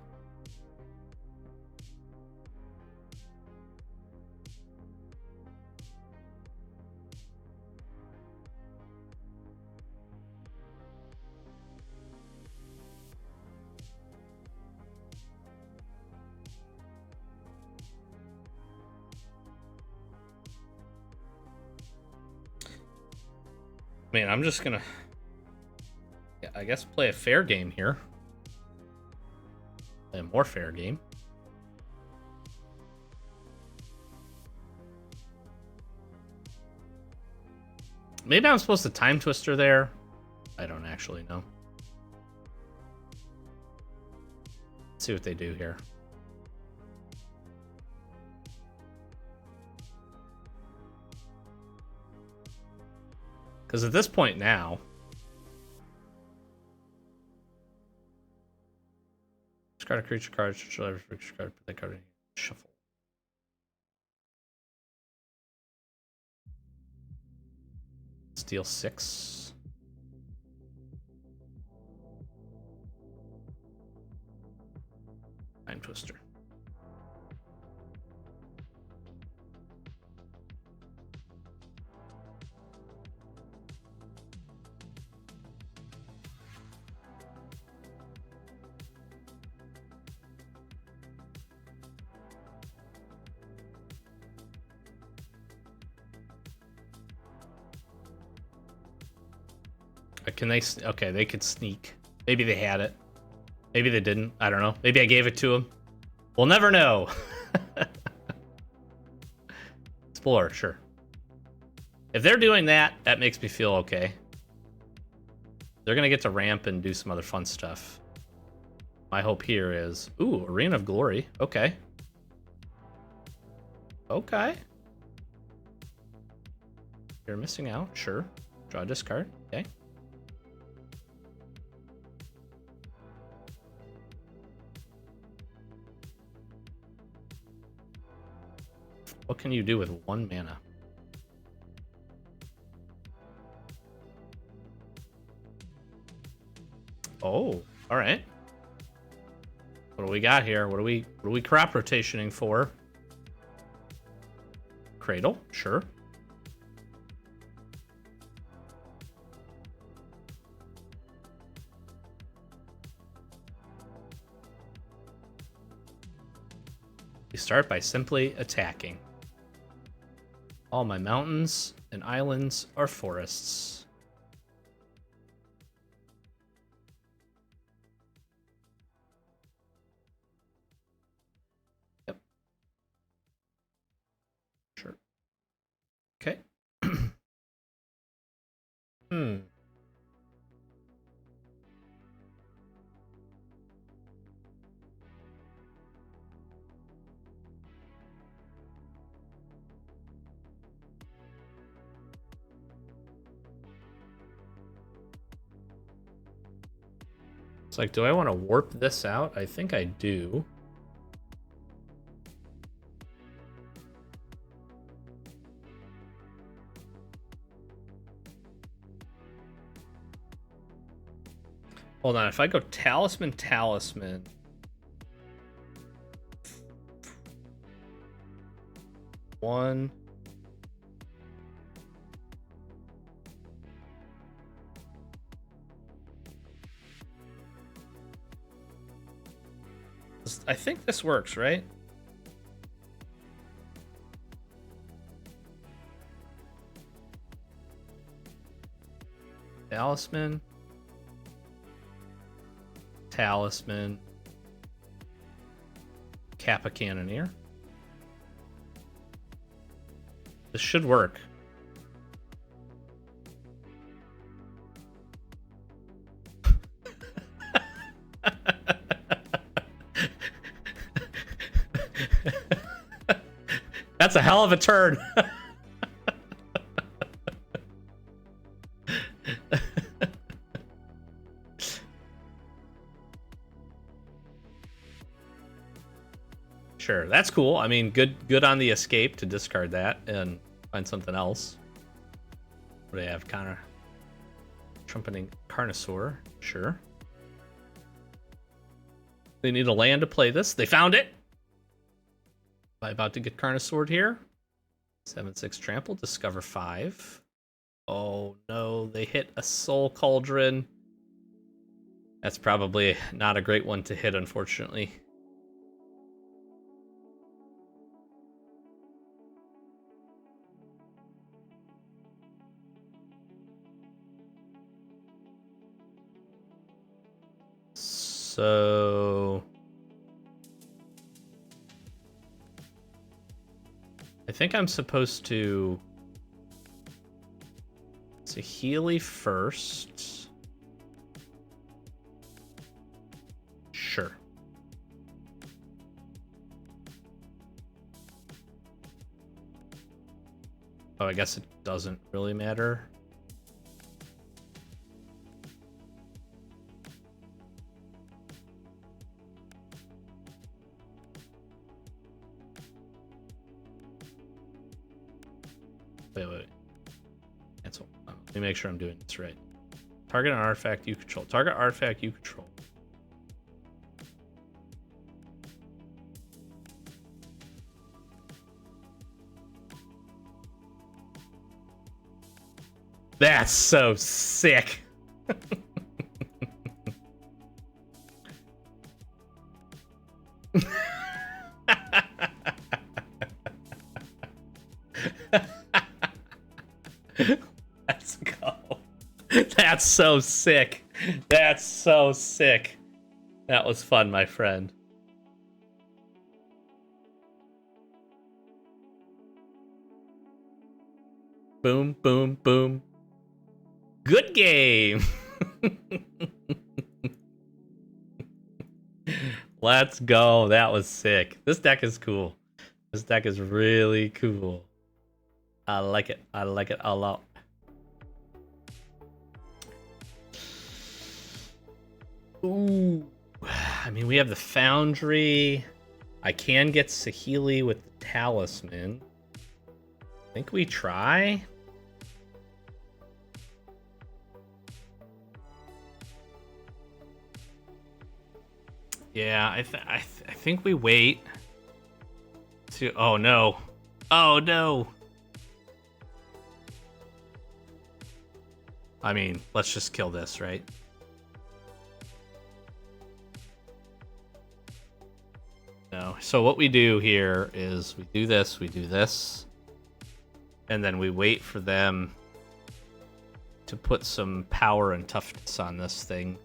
Man, I'm just gonna, yeah, I guess, play a fair game here. Play a more fair game. Maybe I'm supposed to time twister there. I don't actually know. Let's see what they do here. Because at this point now, discard a creature card, should I creature card, put that card in shuffle. Steal 6. Time twister. Can they? Okay, they could sneak. Maybe they had it. Maybe they didn't. I don't know. Maybe I gave it to them. We'll never know. Explore, sure. If they're doing that, that makes me feel okay. They're gonna get to ramp and do some other fun stuff. My hope here is, ooh, Arena of Glory. Okay. Okay. You're missing out. Sure. Draw a discard. Okay. What can you do with 1 mana? Oh, all right. What do we got here? What are we crop rotationing for? Cradle, sure. We start by simply attacking. All my mountains and islands are forests. Yep. Sure. Okay. It's like, do I want to warp this out? I think I do. Hold on, if I go talisman, talisman. One. I think this works, right? Talisman. Talisman. Kappa Cannoneer. This should work. That's a hell of a turn. Sure, that's cool. I mean, good on the escape to discard that and find something else. What do they have? Connor trumpeting Carnosaur. Sure. They need a land to play this. They found it. Am I about to get Carnosaur here? 7/6 trample. Discover 5. Oh no, they hit a Soul Cauldron. That's probably not a great one to hit, unfortunately. So I think I'm supposed to Healy first. Sure. Oh, I guess it doesn't really matter. Wait. Cancel. Let me make sure I'm doing this right. Target an artifact you control. Target artifact you control. That's so sick. Let's go. That's so sick. That's so sick. That was fun, my friend. Boom, boom, boom. Good game. Let's go. That was sick. This deck is cool. This deck is really cool. I like it. I like it a lot. Ooh. I mean, we have the Foundry. I can get Saheeli with the Talisman. I think we try. Yeah, I think we wait. To oh no, oh no. I mean, let's just kill this, right? No. So what we do here is we do this, and then we wait for them to put some power and toughness on this thing.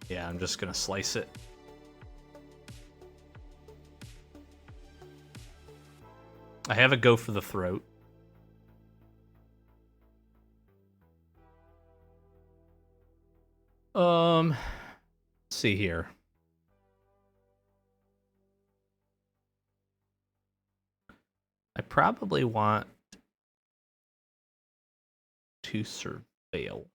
Yeah, I'm just gonna slice it. I have a go for the throat. Let's see here. I probably want to surveil.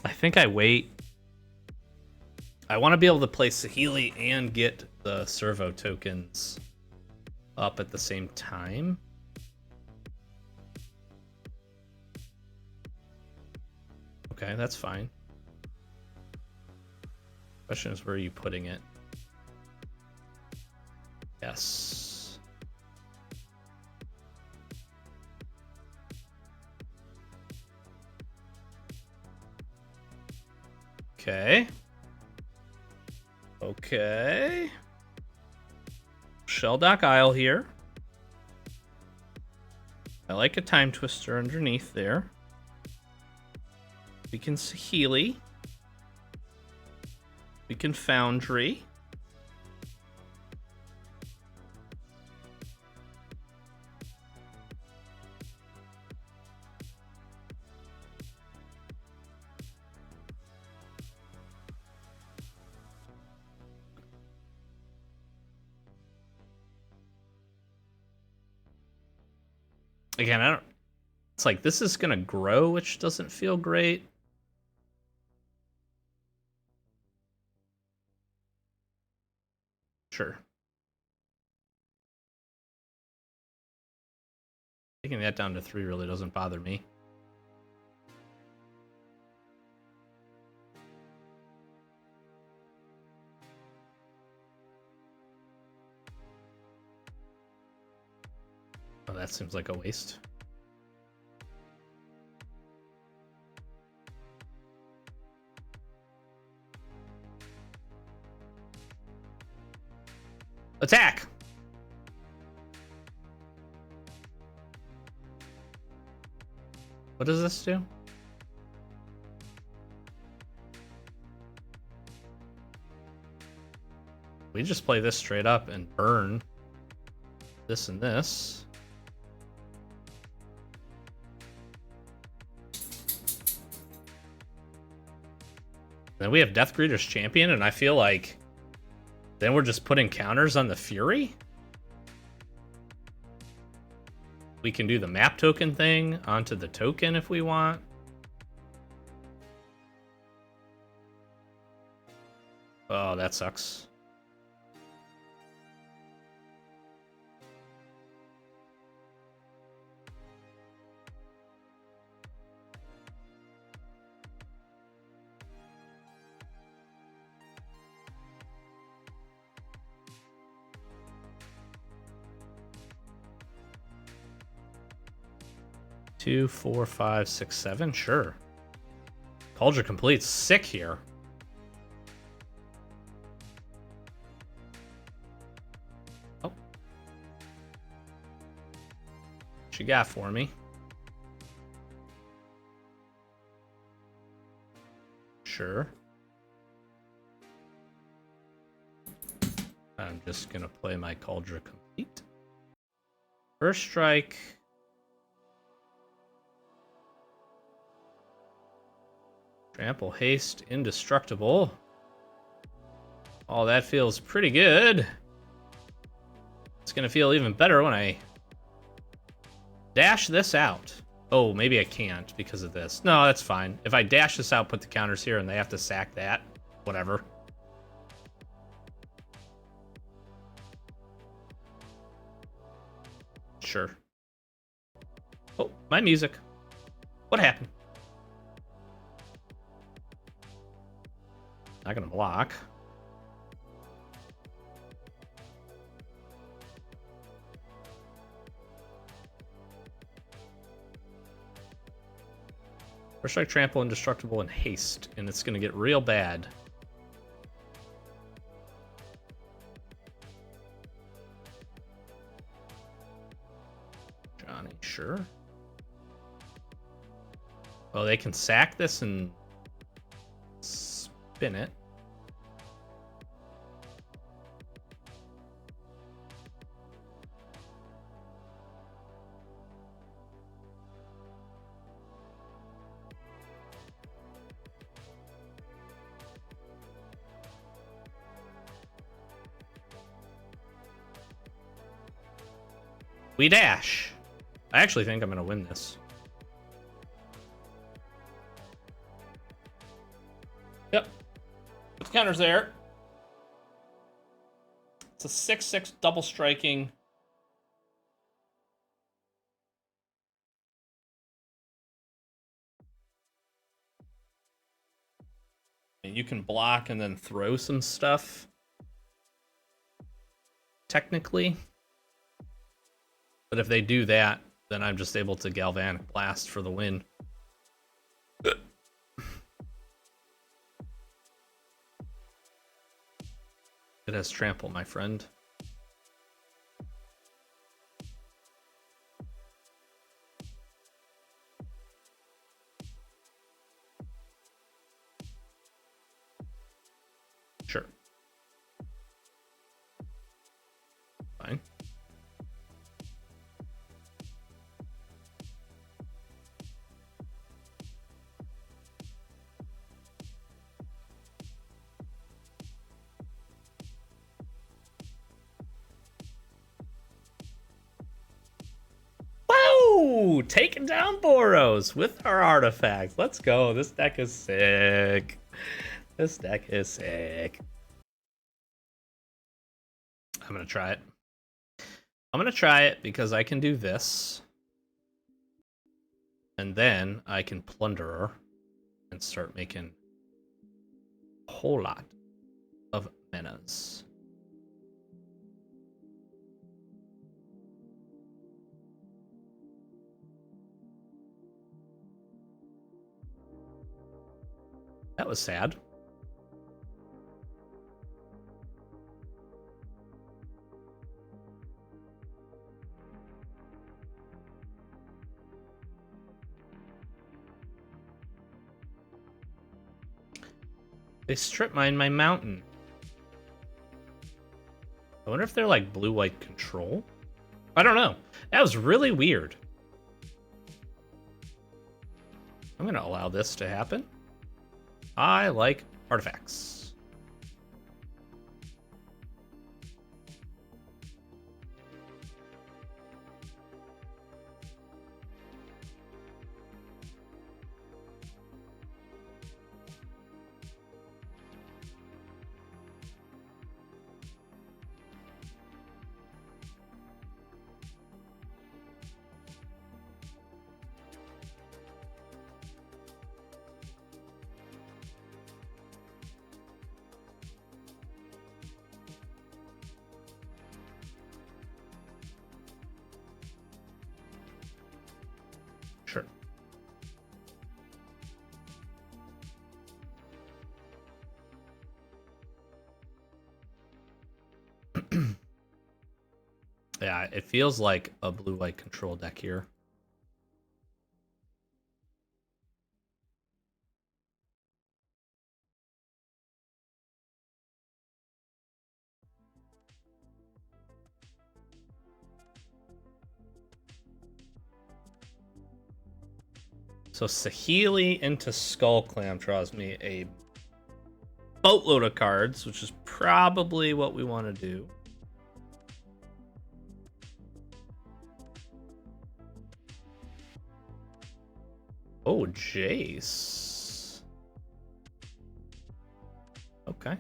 I think I wait. I want to be able to play Saheeli and get the servo tokens up at the same time. Okay, that's fine. Question is, where are you putting it? Yes. Okay. Okay. Shelldock Isle here. I like a Time Twister underneath there. We can Healy. We can Foundry. Again, I don't... It's like, this is gonna grow, which doesn't feel great. Sure. Taking that down to 3 really doesn't bother me. Oh, that seems like a waste. Attack! What does this do? We just play this straight up and burn this and this. Then we have Deathgreeter's Champion, and I feel like then we're just putting counters on the Fury? We can do the map token thing onto the token if we want. Oh, that sucks. Two, 4, 5, 6, 7. Sure. Cauldron Complete's sick here. Oh. What you got for me? Sure. I'm just gonna play my Cauldron Complete. First strike. Trample, haste, indestructible. Oh, that feels pretty good. It's gonna feel even better when I dash this out. Oh, maybe I can't because of this. No, that's fine. If I dash this out, put the counters here, and they have to sack that. Whatever. Sure. Oh, my music. What happened? Not gonna block. First strike, trample, indestructible, and haste, and it's gonna get real bad. Johnny, sure. Oh, they can sack this and spin it. We dash. I actually think I'm gonna win this. Yep. Put the counters there. It's a 6/6 double striking. And you can block and then throw some stuff. Technically. But if they do that, then I'm just able to Galvanic Blast for the win. It has trample, my friend. Sure. Fine. Whoa! Taking down Boros with our artifacts. Let's go. This deck is sick. This deck is sick. I'm gonna try it. I'm gonna try it because I can do this. And then I can Plunderer and start making a whole lot of manas. That was sad. They strip mine my mountain. I wonder if they're like blue-white control. I don't know. That was really weird. I'm gonna allow this to happen. I like artifacts. Sure. Yeah, it feels like a blue-white control deck here. So Saheeli into Skullclamp draws me a boatload of cards, which is probably what we want to do. Oh, Jace. Okay.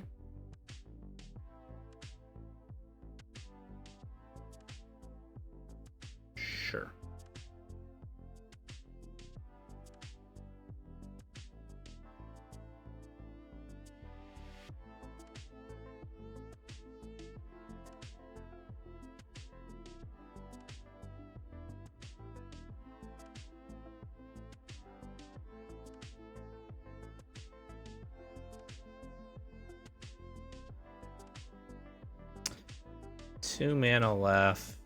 Sure. Two mana left.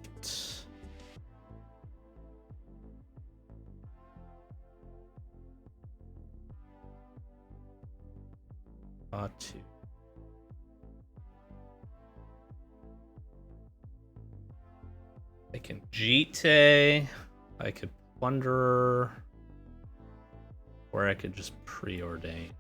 Two. I can Jite. I could Plunderer. Or I could just preordain.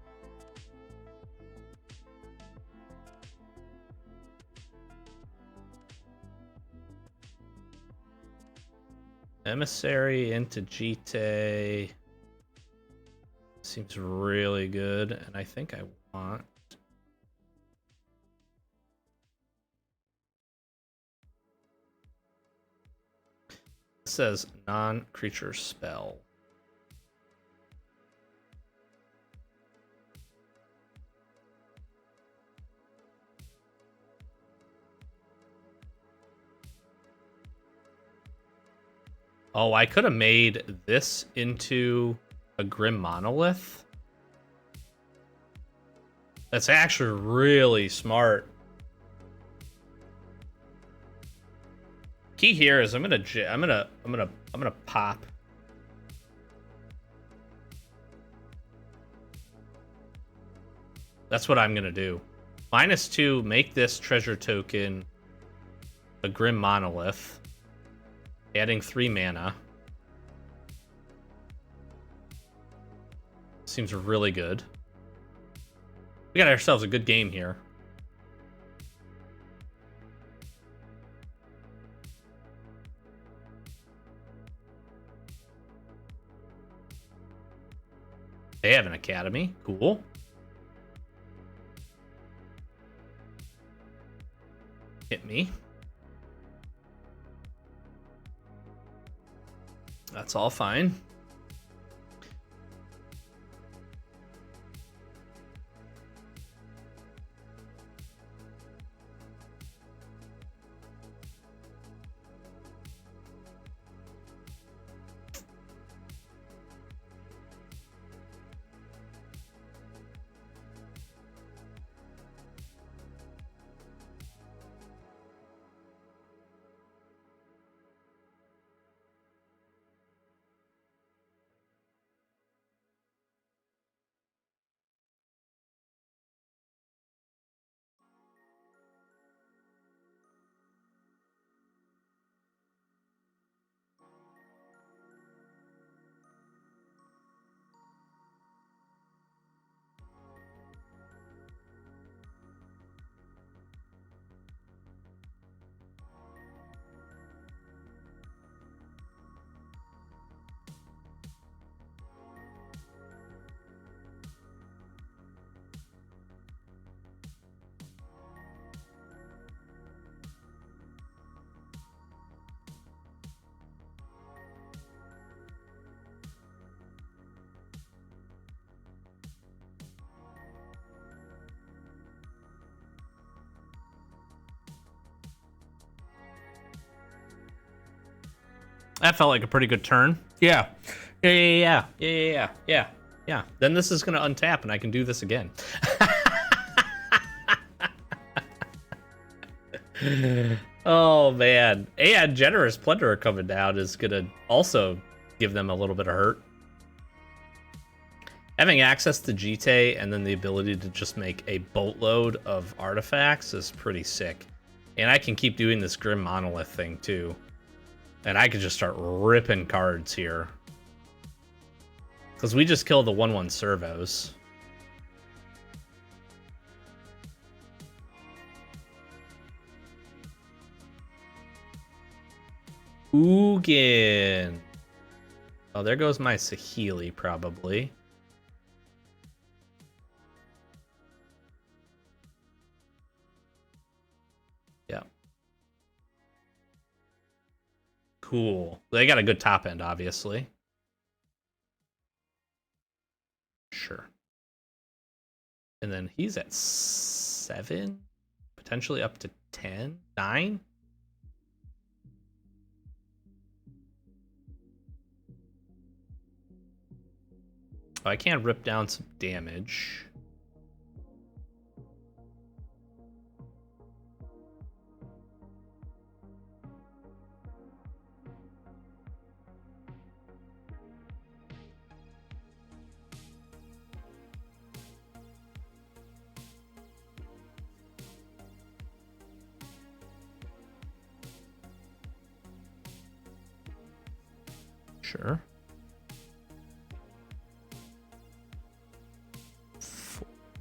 Emissary into Jite seems really good, and I think I want. It says non-creature spell. Oh, I could have made this into a Grim Monolith. That's actually really smart. Key here is I'm gonna pop. That's what I'm gonna do. -2, make this treasure token a Grim Monolith, adding 3 mana. Seems really good. We got ourselves a good game here. They have an academy. Cool. Hit me. That's all fine. That felt like a pretty good turn. Yeah. Yeah. Then this is going to untap and I can do this again. Oh, man. And Generous Plunderer coming down is going to also give them a little bit of hurt. Having access to GT and then the ability to just make a boatload of artifacts is pretty sick. And I can keep doing this Grim Monolith thing, too. And I could just start ripping cards here. Because we just killed the 1/1 servos. Ugin. Oh, there goes my Saheeli, probably. Yeah. Cool. They got a good top end, obviously. Sure. And then he's at 7, potentially up to 10, 9. Oh, I can rip down some damage. Sure.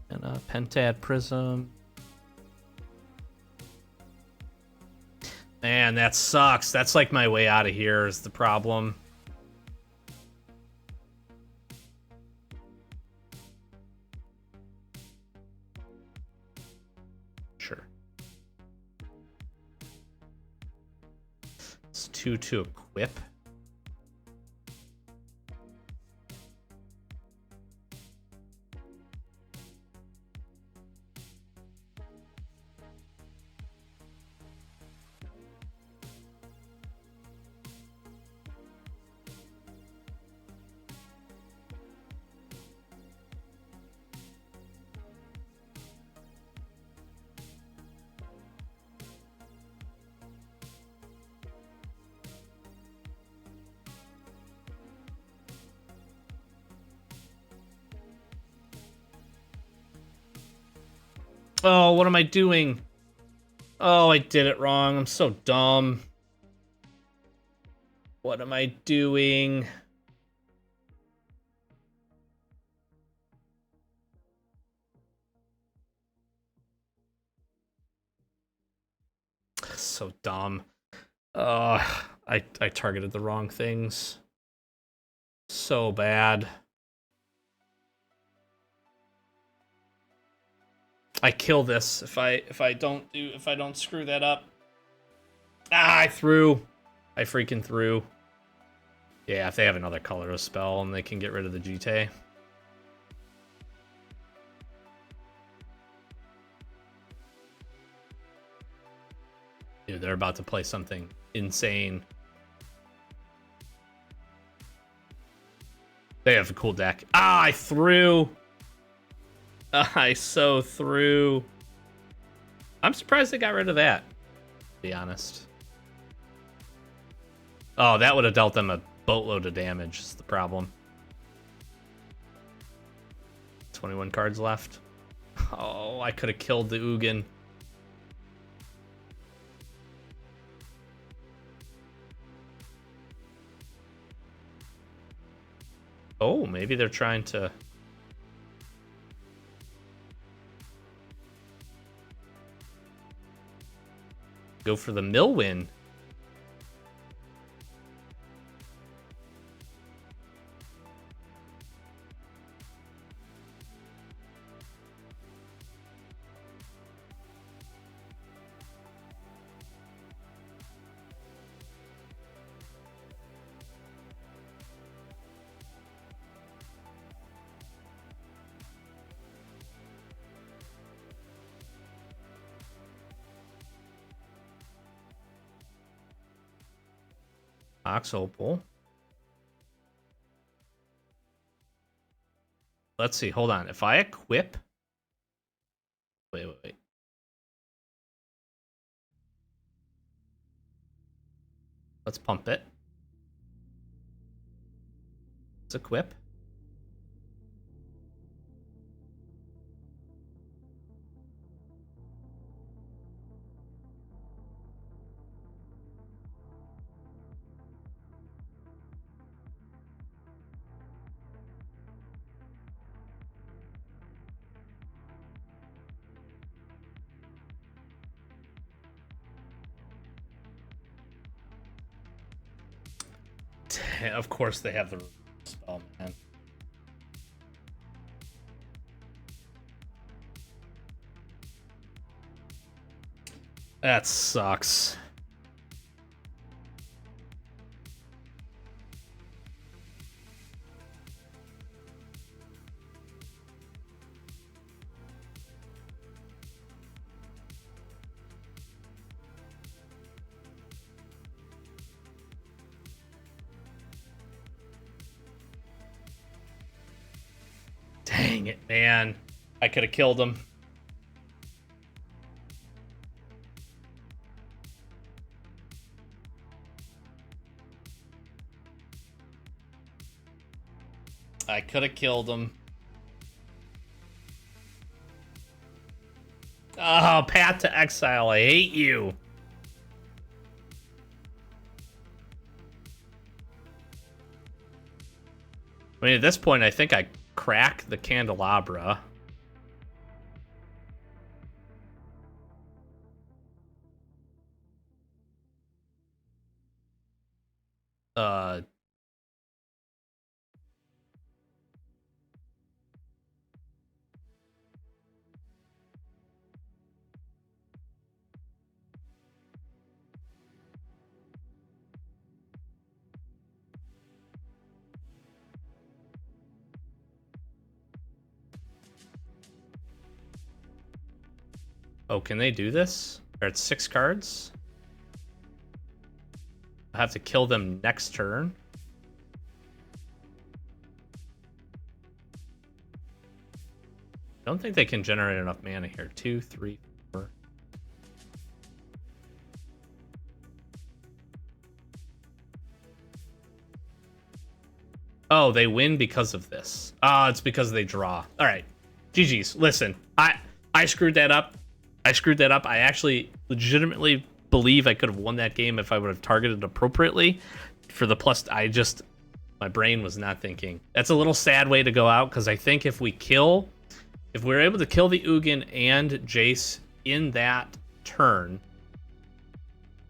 And a Pentad Prism. Man, that sucks. That's like my way out of here is the problem. Sure. It's 2 to equip. Oh, what am I doing? Oh, I did it wrong. I'm so dumb. What am I doing? So dumb. I targeted the wrong things. So bad. I kill this if I don't screw that up. Ah, I threw. I freaking threw. Yeah, if they have another colorless spell and they can get rid of the Jite. Dude, they're about to play something insane. They have a cool deck. Ah, I threw. I so threw. I'm surprised they got rid of that, to be honest. Oh, that would have dealt them a boatload of damage, is the problem. 21 cards left. Oh, I could have killed the Ugin. Oh, maybe they're trying to... go for the mill win. Ox Opal. Let's see, hold on. If I equip... Wait. Let's pump it. Let's equip. Of course they have the spell, man. That sucks. Dang it, man. I could have killed him. I could have killed him. Oh, Path to Exile, I hate you. I mean, at this point, I think I crack the Candelabra. Oh, can they do this? They're at 6 cards. I have to kill them next turn. I don't think they can generate enough mana here. 2, 3, 4. Oh, they win because of this. Ah, it's because they draw. All right. GG's. Listen, I I screwed that up. I actually legitimately believe I could have won that game if I would have targeted appropriately for the plus. My brain was not thinking. That's a little sad way to go out, because I think if we're able to kill the Ugin and Jace in that turn,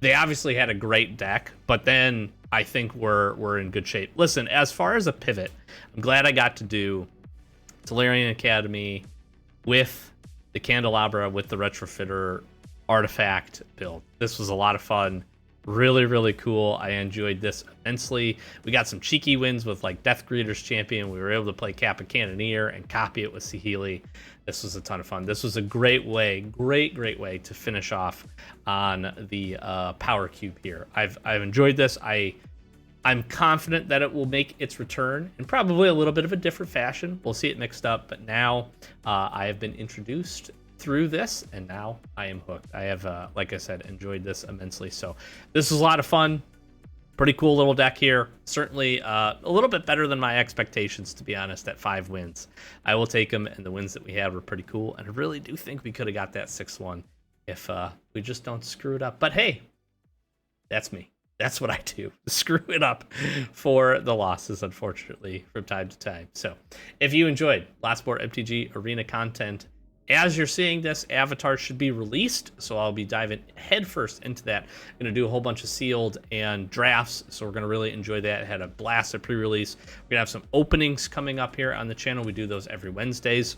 they obviously had a great deck, but then I think we're in good shape. Listen, as far as a pivot, I'm glad I got to do Tolarian Academy with the Candelabra, with the Retrofitter artifact build. This was a lot of fun. Really, really cool. I enjoyed this immensely. We got some cheeky wins with like Death Greeter's Champion. We were able to play Kappa Cannoneer and copy it with Saheeli. This was a ton of fun. This was a great way to finish off on the Power Cube here. I've enjoyed this. I'm confident that it will make its return in probably a little bit of a different fashion. We'll see it mixed up, but now I have been introduced through this, and now I am hooked. I have, like I said, enjoyed this immensely. So this was a lot of fun. Pretty cool little deck here. Certainly a little bit better than my expectations, to be honest, at 5 wins. I will take them, and the wins that we had were pretty cool, and I really do think we could have got that 6-1 if we just don't screw it up. But hey, that's me. That's what I do. Screw it up for the losses, unfortunately, from time to time. So if you enjoyed lots more MTG Arena content, as you're seeing this, Avatar should be released, so I'll be diving headfirst into that. I'm going to do a whole bunch of sealed and drafts, so we're going to really enjoy that. I had a blast at pre-release. We're going to have some openings coming up here on the channel. We do those every Wednesdays.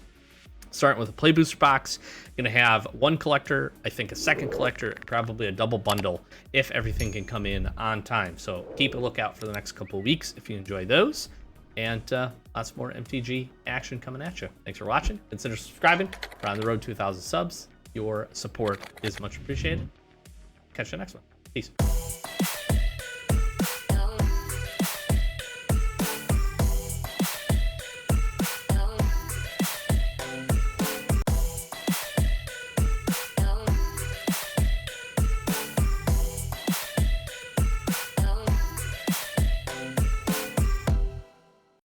Starting with a Play Booster box, going to have 1 collector, I think a 2nd collector, probably a double bundle if everything can come in on time. So keep a lookout for the next couple of weeks if you enjoy those. And lots more MTG action coming at you. Thanks for watching. Consider subscribing. We're on the road to 2,000 subs. Your support is much appreciated. Catch you next one. Peace.